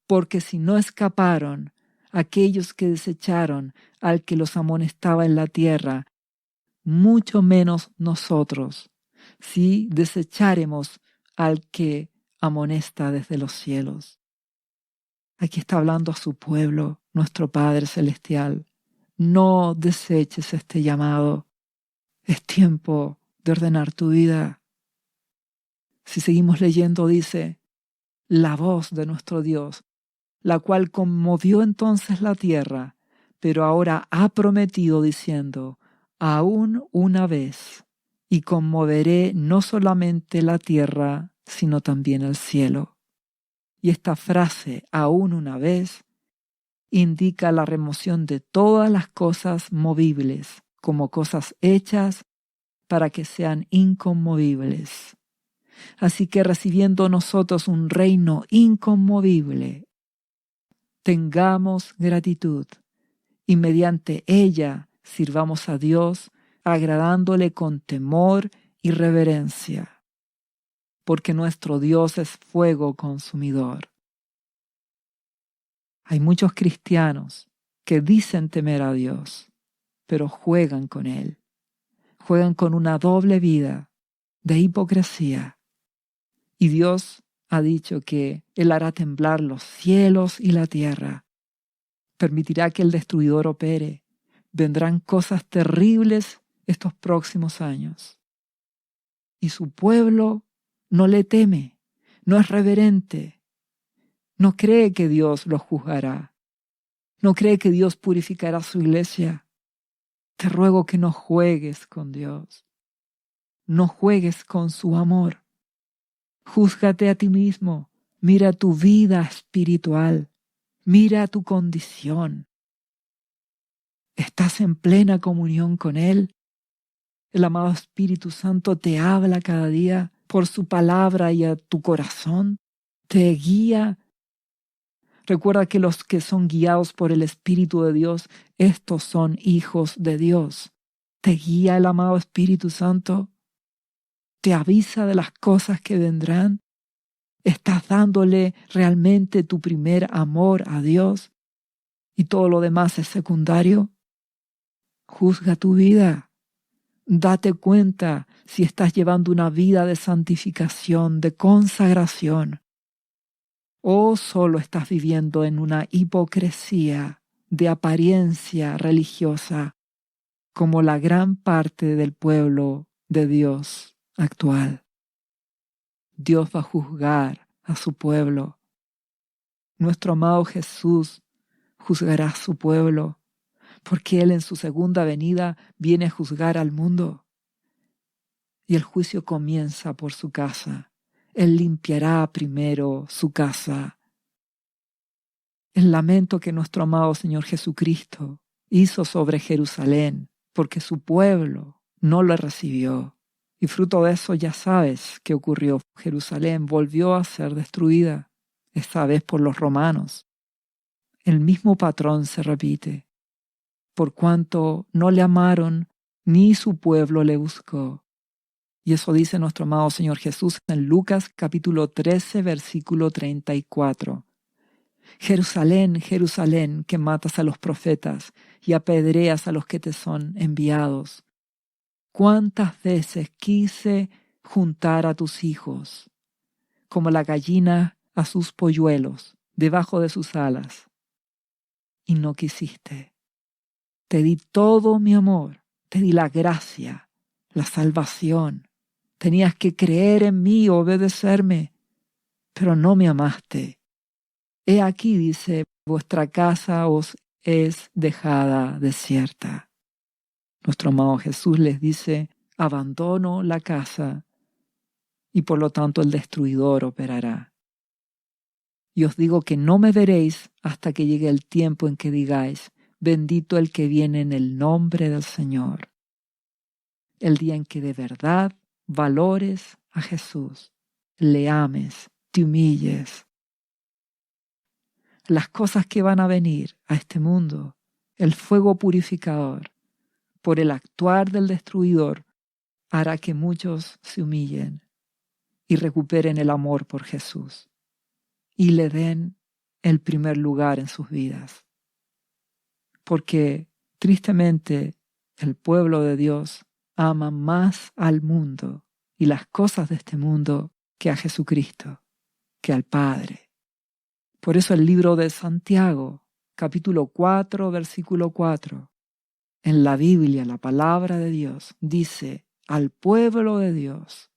porque si no escaparon aquellos que desecharon al que los amonestaba en la tierra, mucho menos nosotros, si desecháremos al que amonesta desde los cielos. Aquí está hablando a su pueblo, nuestro Padre Celestial. No deseches este llamado. Es tiempo de ordenar tu vida. Si seguimos leyendo, dice, la voz de nuestro Dios, la cual conmovió entonces la tierra, pero ahora ha prometido diciendo, aún una vez, y conmoveré no solamente la tierra, sino también el cielo. Y esta frase, aún una vez, indica la remoción de todas las cosas movibles, como cosas hechas para que sean inconmovibles. Así que recibiendo nosotros un reino inconmovible, tengamos gratitud y mediante ella sirvamos a Dios, agradándole con temor y reverencia, porque nuestro Dios es fuego consumidor. Hay muchos cristianos que dicen temer a Dios, pero juegan con Él. Juegan con una doble vida de hipocresía. Y Dios ha dicho que Él hará temblar los cielos y la tierra. Permitirá que el destruidor opere. Vendrán cosas terribles estos próximos años. Y su pueblo no le teme, no es reverente, no cree que Dios lo juzgará, no cree que Dios purificará su iglesia. Te ruego que no juegues con Dios, no juegues con su amor. Júzgate a ti mismo, mira tu vida espiritual, mira tu condición. ¿Estás en plena comunión con Él? El amado Espíritu Santo te habla cada día por su palabra y a tu corazón. Te guía. Recuerda que los que son guiados por el Espíritu de Dios, estos son hijos de Dios. ¿Te guía el amado Espíritu Santo? ¿Te avisa de las cosas que vendrán? ¿Estás dándole realmente tu primer amor a Dios y todo lo demás es secundario? Juzga tu vida. Date cuenta si estás llevando una vida de santificación, de consagración, o solo estás viviendo en una hipocresía de apariencia religiosa, como la gran parte del pueblo de Dios actual. Dios va a juzgar a su pueblo. Nuestro amado Jesús juzgará a su pueblo, porque Él en su segunda venida viene a juzgar al mundo. Y el juicio comienza por su casa. Él limpiará primero su casa. El lamento que nuestro amado Señor Jesucristo hizo sobre Jerusalén, porque su pueblo no lo recibió. Y fruto de eso ya sabes qué ocurrió. Jerusalén volvió a ser destruida, esta vez por los romanos. El mismo patrón se repite. Por cuanto no le amaron, ni su pueblo le buscó. Y eso dice nuestro amado Señor Jesús en Lucas capítulo 13, versículo 34. Jerusalén, Jerusalén, que matas a los profetas y apedreas a los que te son enviados. ¿Cuántas veces quise juntar a tus hijos, como la gallina a sus polluelos, debajo de sus alas? Y no quisiste. Te di todo mi amor, te di la gracia, la salvación. Tenías que creer en mí, obedecerme, pero no me amaste. He aquí, dice, vuestra casa os es dejada desierta. Nuestro amado Jesús les dice, abandono la casa y por lo tanto el destruidor operará. Y os digo que no me veréis hasta que llegue el tiempo en que digáis, bendito el que viene en el nombre del Señor. El día en que de verdad valores a Jesús, le ames, te humilles. Las cosas que van a venir a este mundo, el fuego purificador, por el actuar del destruidor, hará que muchos se humillen y recuperen el amor por Jesús y le den el primer lugar en sus vidas. Porque tristemente el pueblo de Dios ama más al mundo y las cosas de este mundo que a Jesucristo, que al Padre. Por eso el libro de Santiago, capítulo 4, versículo 4, en la Biblia, la palabra de Dios, dice al pueblo de Dios,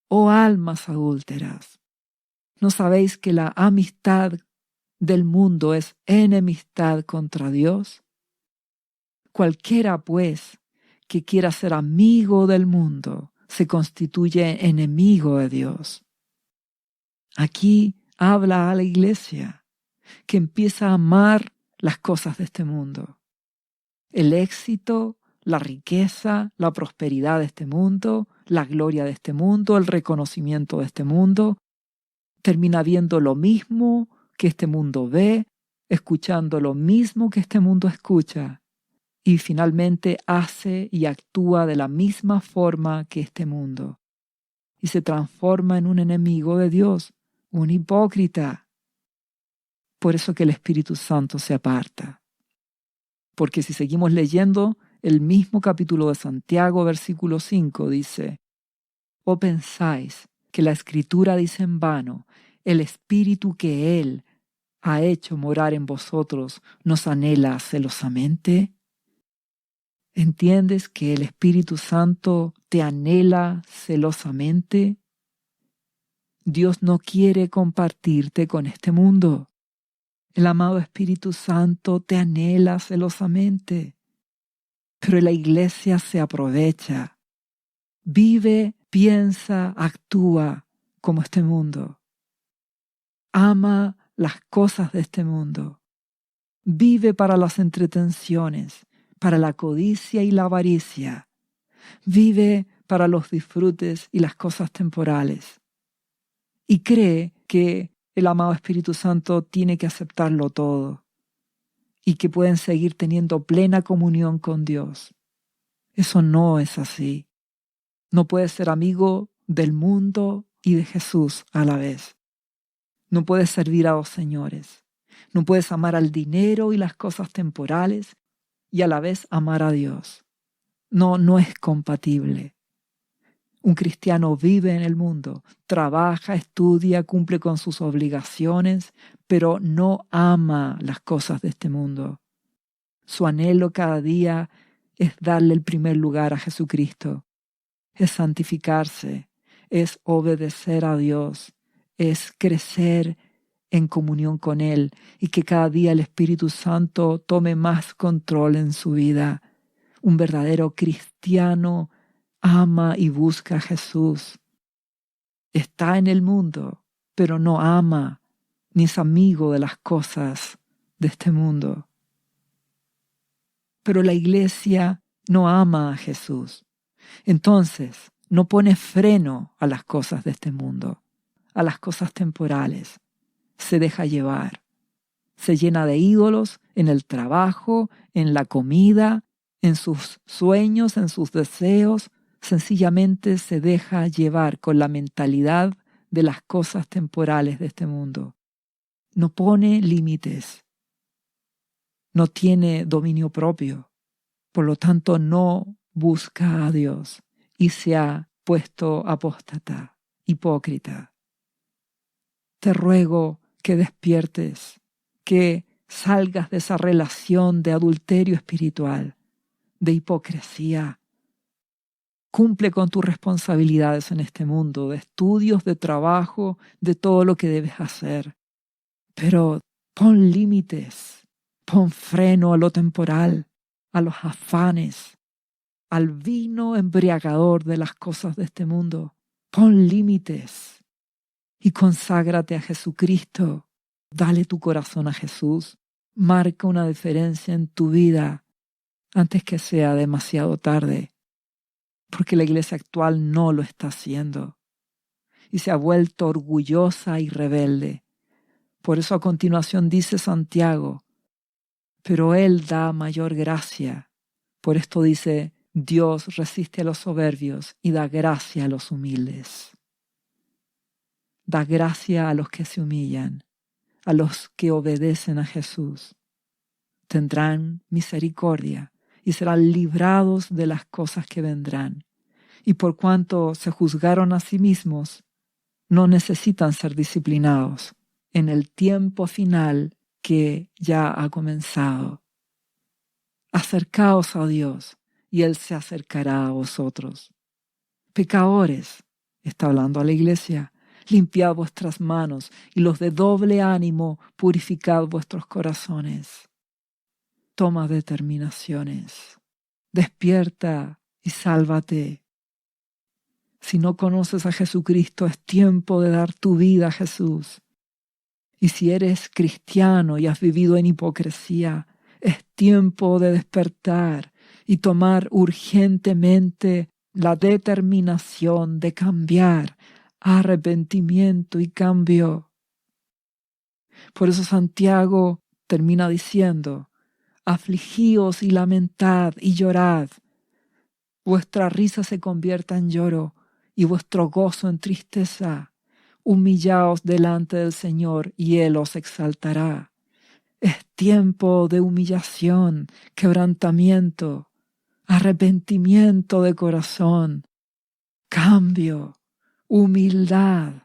oh almas adúlteras, ¿no sabéis que la amistad del mundo es enemistad contra Dios? Cualquiera, pues, que quiera ser amigo del mundo, se constituye enemigo de Dios. Aquí habla a la iglesia que empieza a amar las cosas de este mundo. El éxito, la riqueza, la prosperidad de este mundo, la gloria de este mundo, el reconocimiento de este mundo, termina viendo lo mismo que este mundo ve, escuchando lo mismo que este mundo escucha, y finalmente hace y actúa de la misma forma que este mundo, y se transforma en un enemigo de Dios, un hipócrita. Por eso que el Espíritu Santo se aparta. Porque si seguimos leyendo, el mismo capítulo de Santiago, versículo 5, dice, ¿o pensáis que la Escritura dice en vano, el Espíritu que Él ha hecho morar en vosotros nos anhela celosamente? ¿Entiendes que el Espíritu Santo te anhela celosamente? Dios no quiere compartirte con este mundo. El amado Espíritu Santo te anhela celosamente. Pero la iglesia se aprovecha. Vive, piensa, actúa como este mundo. Ama las cosas de este mundo. Vive para las entretenciones, para la codicia y la avaricia. Vive para los disfrutes y las cosas temporales. Y cree que el amado Espíritu Santo tiene que aceptarlo todo y que pueden seguir teniendo plena comunión con Dios. Eso no es así. No puedes ser amigo del mundo y de Jesús a la vez. No puedes servir a dos señores. No puedes amar al dinero y las cosas temporales y a la vez amar a Dios. No es compatible. Un cristiano vive en el mundo, trabaja, estudia, cumple con sus obligaciones, pero no ama las cosas de este mundo. Su anhelo cada día es darle el primer lugar a Jesucristo, es santificarse, es obedecer a Dios, es crecer en comunión con Él y que cada día el Espíritu Santo tome más control en su vida. Un verdadero cristiano ama y busca a Jesús. Está en el mundo, pero no ama ni es amigo de las cosas de este mundo. Pero la iglesia no ama a Jesús. Entonces, no pone freno a las cosas de este mundo, a las cosas temporales. Se deja llevar. Se llena de ídolos en el trabajo, en la comida, en sus sueños, en sus deseos. Sencillamente se deja llevar con la mentalidad de las cosas temporales de este mundo. No pone límites. No tiene dominio propio. Por lo tanto, no busca a Dios y se ha puesto apóstata, hipócrita. Te ruego que despiertes, que salgas de esa relación de adulterio espiritual, de hipocresía. Cumple con tus responsabilidades en este mundo, de estudios, de trabajo, de todo lo que debes hacer. Pero pon límites, pon freno a lo temporal, a los afanes, al vino embriagador de las cosas de este mundo. Pon límites y conságrate a Jesucristo. Dale tu corazón a Jesús. Marca una diferencia en tu vida antes que sea demasiado tarde, porque la iglesia actual no lo está haciendo y se ha vuelto orgullosa y rebelde. Por eso a continuación dice Santiago, pero Él da mayor gracia. Por esto dice, Dios resiste a los soberbios y da gracia a los humildes. Da gracia a los que se humillan, a los que obedecen a Jesús. Tendrán misericordia y serán librados de las cosas que vendrán. Y por cuanto se juzgaron a sí mismos, no necesitan ser disciplinados en el tiempo final que ya ha comenzado. Acercaos a Dios y Él se acercará a vosotros. Pecadores, está hablando a la iglesia, limpiad vuestras manos y los de doble ánimo purificad vuestros corazones. Toma determinaciones. Despierta y sálvate. Si no conoces a Jesucristo, es tiempo de dar tu vida a Jesús. Y si eres cristiano y has vivido en hipocresía, es tiempo de despertar y tomar urgentemente la determinación de cambiar, arrepentimiento y cambio. Por eso Santiago termina diciendo, afligíos y lamentad y llorad. Vuestra risa se convierta en lloro y vuestro gozo en tristeza. Humillaos delante del Señor y Él os exaltará. Es tiempo de humillación, quebrantamiento, arrepentimiento de corazón, cambio, humildad,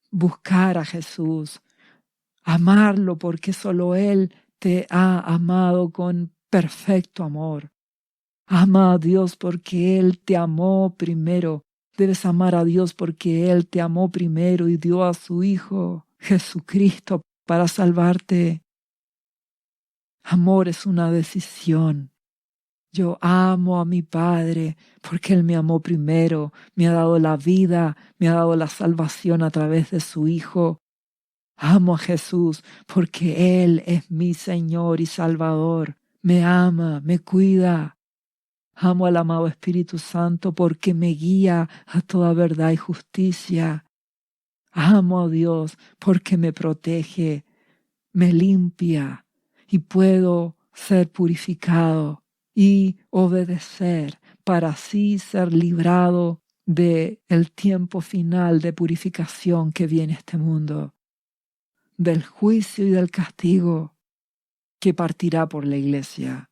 buscar a Jesús, amarlo porque solo Él te ha amado con perfecto amor. Ama a Dios porque Él te amó primero. Debes amar a Dios porque Él te amó primero y dio a su Hijo Jesucristo para salvarte. Amor es una decisión. Yo amo a mi Padre porque Él me amó primero, me ha dado la vida, me ha dado la salvación a través de su Hijo. Amo a Jesús porque Él es mi Señor y Salvador. Me ama, me cuida. Amo al amado Espíritu Santo porque me guía a toda verdad y justicia. Amo a Dios porque me protege, me limpia y puedo ser purificado y obedecer para así ser librado del tiempo final de purificación que viene a este mundo, del juicio y del castigo que partirá por la iglesia.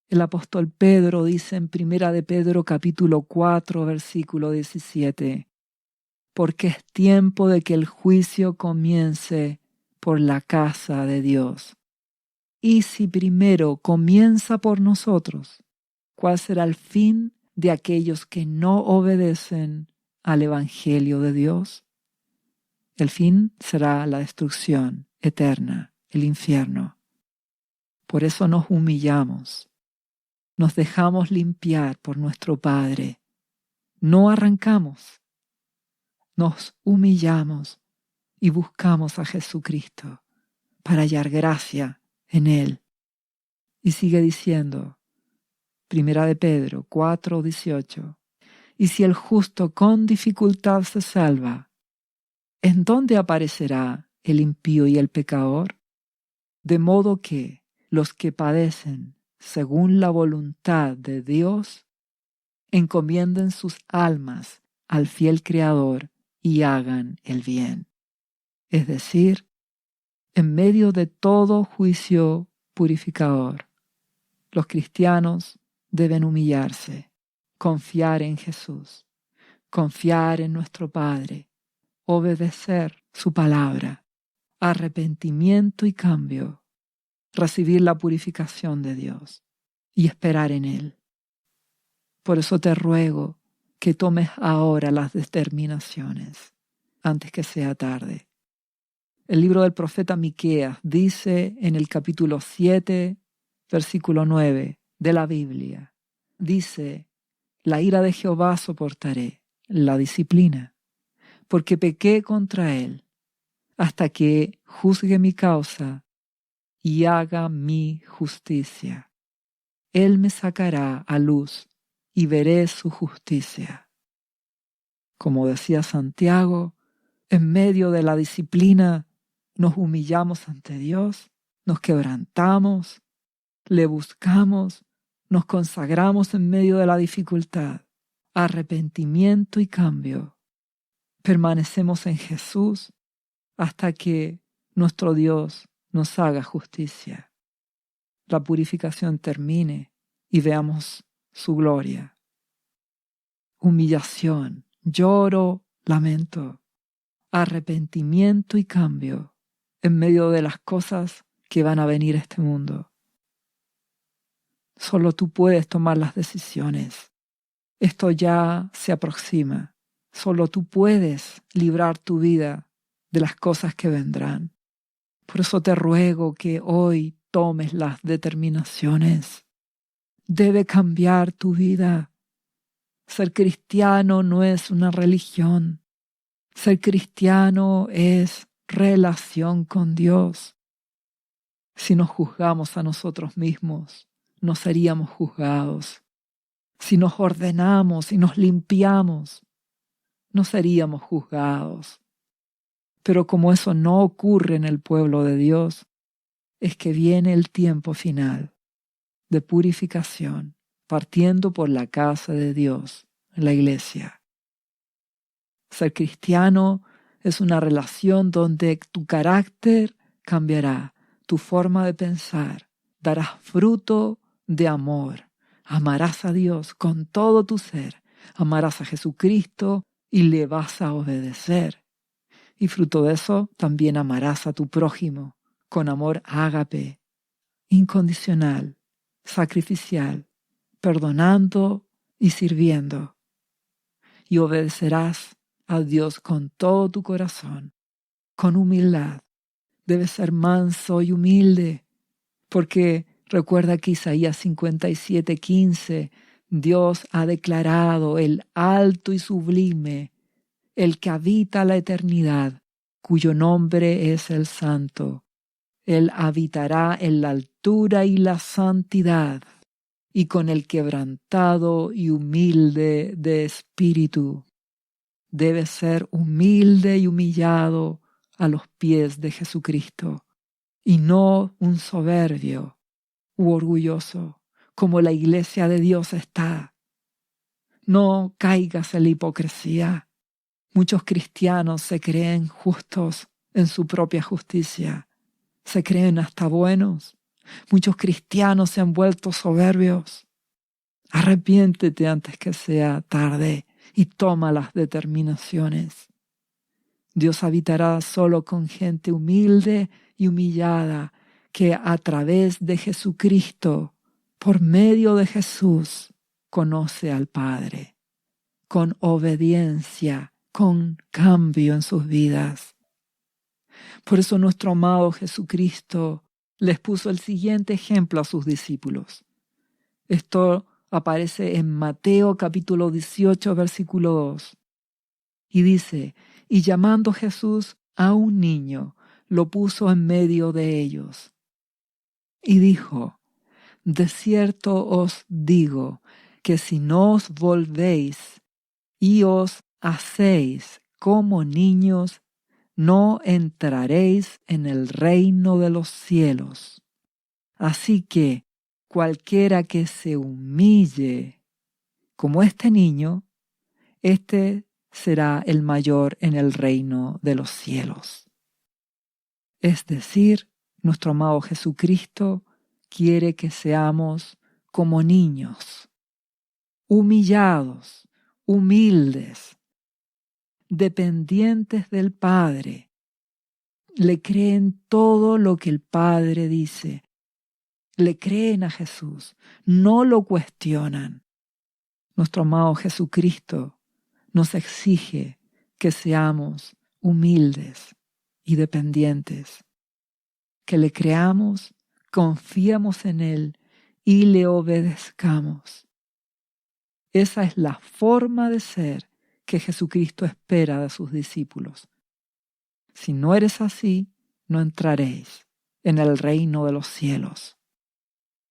El apóstol Pedro dice en 1 de Pedro capítulo 4 versículo 17, porque es tiempo de que el juicio comience por la casa de Dios. Y si primero comienza por nosotros, ¿cuál será el fin de aquellos que no obedecen al Evangelio de Dios? El fin será la destrucción eterna, el infierno. Por eso nos humillamos, nos dejamos limpiar por nuestro Padre. No arrancamos, nos humillamos y buscamos a Jesucristo para hallar gracia en Él. Y sigue diciendo, 1 de Pedro 4:18, y si el justo con dificultad se salva, ¿en dónde aparecerá el impío y el pecador? De modo que los que padecen según la voluntad de Dios, encomienden sus almas al fiel Creador y hagan el bien. Es decir, en medio de todo juicio purificador, los cristianos deben humillarse, confiar en Jesús, confiar en nuestro Padre, obedecer su palabra, arrepentimiento y cambio, recibir la purificación de Dios y esperar en Él. Por eso te ruego que tomes ahora las determinaciones antes que sea tarde. El libro del profeta Miqueas dice en el capítulo 7, versículo 9 de la Biblia, dice, la ira de Jehová soportaré, la disciplina, porque pequé contra él, hasta que juzgue mi causa y haga mi justicia. Él me sacará a luz y veré su justicia. Como decía Santiago, en medio de la disciplina nos humillamos ante Dios, nos quebrantamos, le buscamos, nos consagramos en medio de la dificultad, arrepentimiento y cambio. Permanecemos en Jesús hasta que nuestro Dios nos haga justicia. La purificación termine y veamos su gloria. Humillación, lloro, lamento, arrepentimiento y cambio en medio de las cosas que van a venir a este mundo. Solo tú puedes tomar las decisiones. Esto ya se aproxima. Solo tú puedes librar tu vida de las cosas que vendrán. Por eso te ruego que hoy tomes las determinaciones. Debe cambiar tu vida. Ser cristiano no es una religión. Ser cristiano es relación con Dios. Si nos juzgamos a nosotros mismos, no seríamos juzgados. Si nos ordenamos y nos limpiamos, no seríamos juzgados. Pero como eso no ocurre en el pueblo de Dios, es que viene el tiempo final de purificación, partiendo por la casa de Dios, la iglesia. Ser cristiano es una relación donde tu carácter cambiará, tu forma de pensar, darás fruto de amor, amarás a Dios con todo tu ser, amarás a Jesucristo y le vas a obedecer. Y fruto de eso también amarás a tu prójimo con amor ágape, incondicional, sacrificial, perdonando y sirviendo. Y obedecerás a Dios con todo tu corazón, con humildad. Debes ser manso y humilde, porque recuerda que Isaías 57:15, Dios ha declarado el alto y sublime, el que habita la eternidad, cuyo nombre es el Santo. Él habitará en la altura y la santidad, y con el quebrantado y humilde de espíritu. Debe ser humilde y humillado a los pies de Jesucristo, y no un soberbio u orgulloso, como la iglesia de Dios está. No caigas en la hipocresía. Muchos cristianos se creen justos en su propia justicia. Se creen hasta buenos. Muchos cristianos se han vuelto soberbios. Arrepiéntete antes que sea tarde y toma las determinaciones. Dios habitará solo con gente humilde y humillada que a través de Jesucristo, por medio de Jesús, conoce al Padre, con obediencia, con cambio en sus vidas. Por eso nuestro amado Jesucristo les puso el siguiente ejemplo a sus discípulos. Esto aparece en Mateo capítulo 18, versículo 2. Y dice, y llamando Jesús a un niño, lo puso en medio de ellos. Y dijo, de cierto os digo, que si no os volvéis y os hacéis como niños, no entraréis en el reino de los cielos. Así que cualquiera que se humille como este niño, este será el mayor en el reino de los cielos. Es decir, nuestro amado Jesucristo quiere que seamos como niños, humillados, humildes, dependientes del Padre. Le creen todo lo que el Padre dice. Le creen a Jesús, no lo cuestionan. Nuestro amado Jesucristo nos exige que seamos humildes y dependientes, que le creamos, confiemos en Él y le obedezcamos. Esa es la forma de ser que Jesucristo espera de sus discípulos. Si no eres así, no entraréis en el reino de los cielos.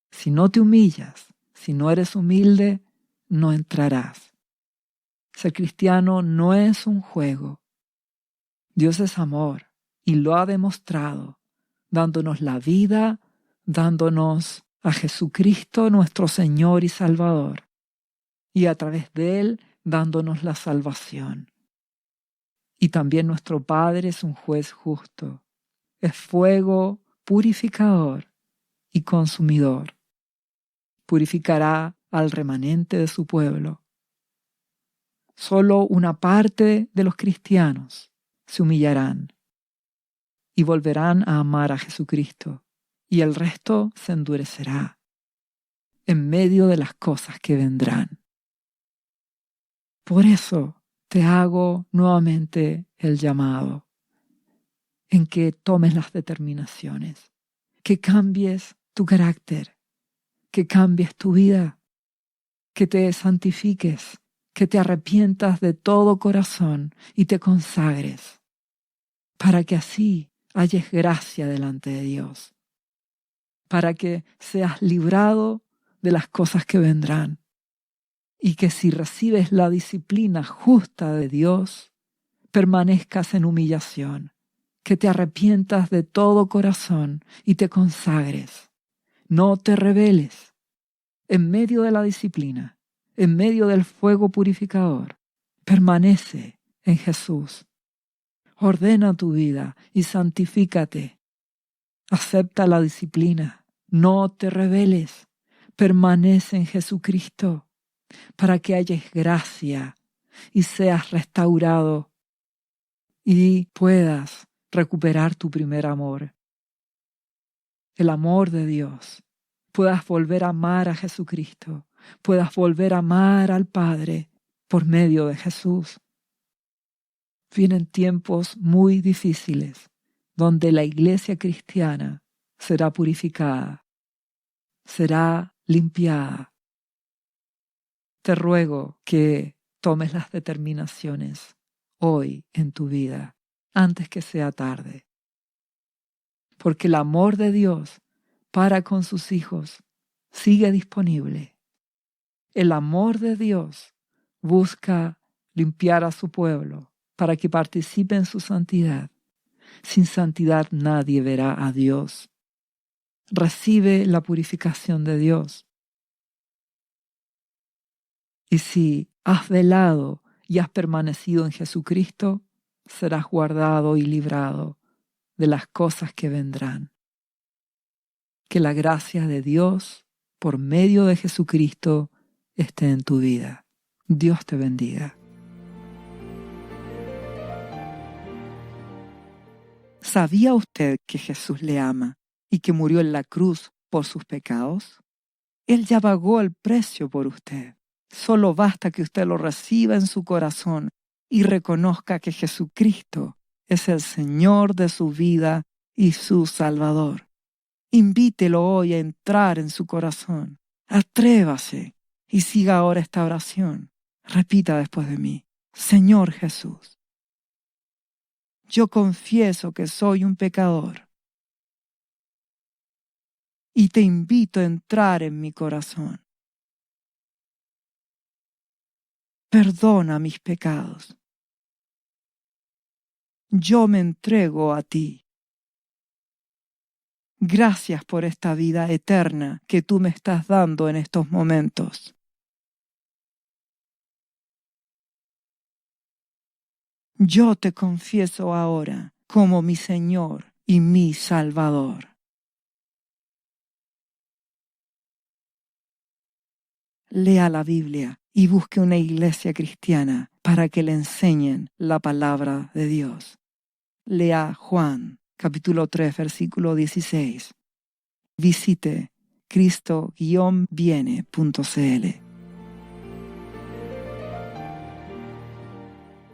Si no te humillas, si no eres humilde, no entrarás. Ser cristiano no es un juego. Dios es amor y lo ha demostrado, dándonos la vida, dándonos a Jesucristo nuestro Señor y Salvador, y a través de Él dándonos la salvación. Y también nuestro Padre es un juez justo, es fuego purificador y consumidor. Purificará al remanente de su pueblo. Solo una parte de los cristianos se humillarán y volverán a amar a Jesucristo, y el resto se endurecerá en medio de las cosas que vendrán. Por eso te hago nuevamente el llamado en que tomes las determinaciones, que cambies tu carácter, que cambies tu vida, que te santifiques, que te arrepientas de todo corazón y te consagres, para que así halles gracia delante de Dios, para que seas librado de las cosas que vendrán, y que si recibes la disciplina justa de Dios, permanezcas en humillación, que te arrepientas de todo corazón y te consagres. No te rebeles. En medio de la disciplina, en medio del fuego purificador, permanece en Jesús. Ordena tu vida y santifícate. Acepta la disciplina. No te rebeles. Permanece en Jesucristo para que halles gracia y seas restaurado y puedas recuperar tu primer amor, el amor de Dios. Puedas volver a amar a Jesucristo, puedas volver a amar al Padre por medio de Jesús. Vienen tiempos muy difíciles donde la iglesia cristiana será purificada, será limpiada. Te ruego que tomes las determinaciones hoy en tu vida, antes que sea tarde. Porque el amor de Dios para con sus hijos sigue disponible. El amor de Dios busca limpiar a su pueblo para que participe en su santidad. Sin santidad nadie verá a Dios. Recibe la purificación de Dios. Y si has velado y has permanecido en Jesucristo, serás guardado y librado de las cosas que vendrán. Que la gracia de Dios, por medio de Jesucristo, esté en tu vida. Dios te bendiga. ¿Sabía usted que Jesús le ama y que murió en la cruz por sus pecados? Él ya pagó el precio por usted. Solo basta que usted lo reciba en su corazón y reconozca que Jesucristo es el Señor de su vida y su Salvador. Invítelo hoy a entrar en su corazón. Atrévase y siga ahora esta oración. Repita después de mí: Señor Jesús, yo confieso que soy un pecador y te invito a entrar en mi corazón. Perdona mis pecados. Yo me entrego a ti. Gracias por esta vida eterna que tú me estás dando en estos momentos. Yo te confieso ahora como mi Señor y mi Salvador. Lea la Biblia y busque una iglesia cristiana para que le enseñen la palabra de Dios. Lea Juan, capítulo 3, versículo 16. Visite cristo-viene.cl.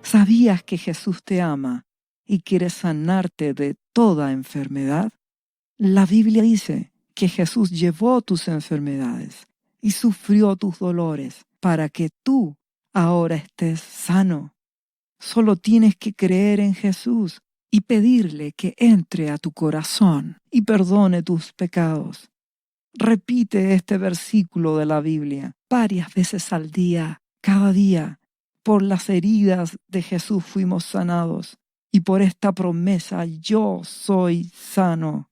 ¿Sabías que Jesús te ama y quiere sanarte de toda enfermedad? La Biblia dice que Jesús llevó tus enfermedades y sufrió tus dolores para que tú ahora estés sano. Solo tienes que creer en Jesús y pedirle que entre a tu corazón y perdone tus pecados. Repite este versículo de la Biblia varias veces al día, cada día. Por las heridas de Jesús fuimos sanados y por esta promesa yo soy sano.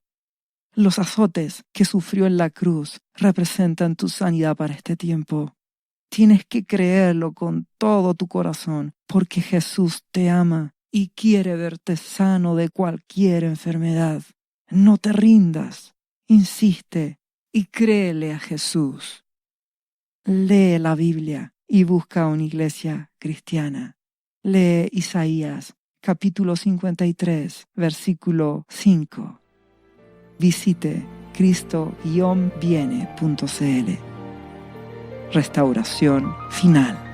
Los azotes que sufrió en la cruz representan tu sanidad para este tiempo. Tienes que creerlo con todo tu corazón porque Jesús te ama y quiere verte sano de cualquier enfermedad. No te rindas, insiste y créele a Jesús. Lee la Biblia y busca una iglesia cristiana. Lee Isaías, capítulo 53, versículo 5. Visite cristo-viene.cl. Restauración final.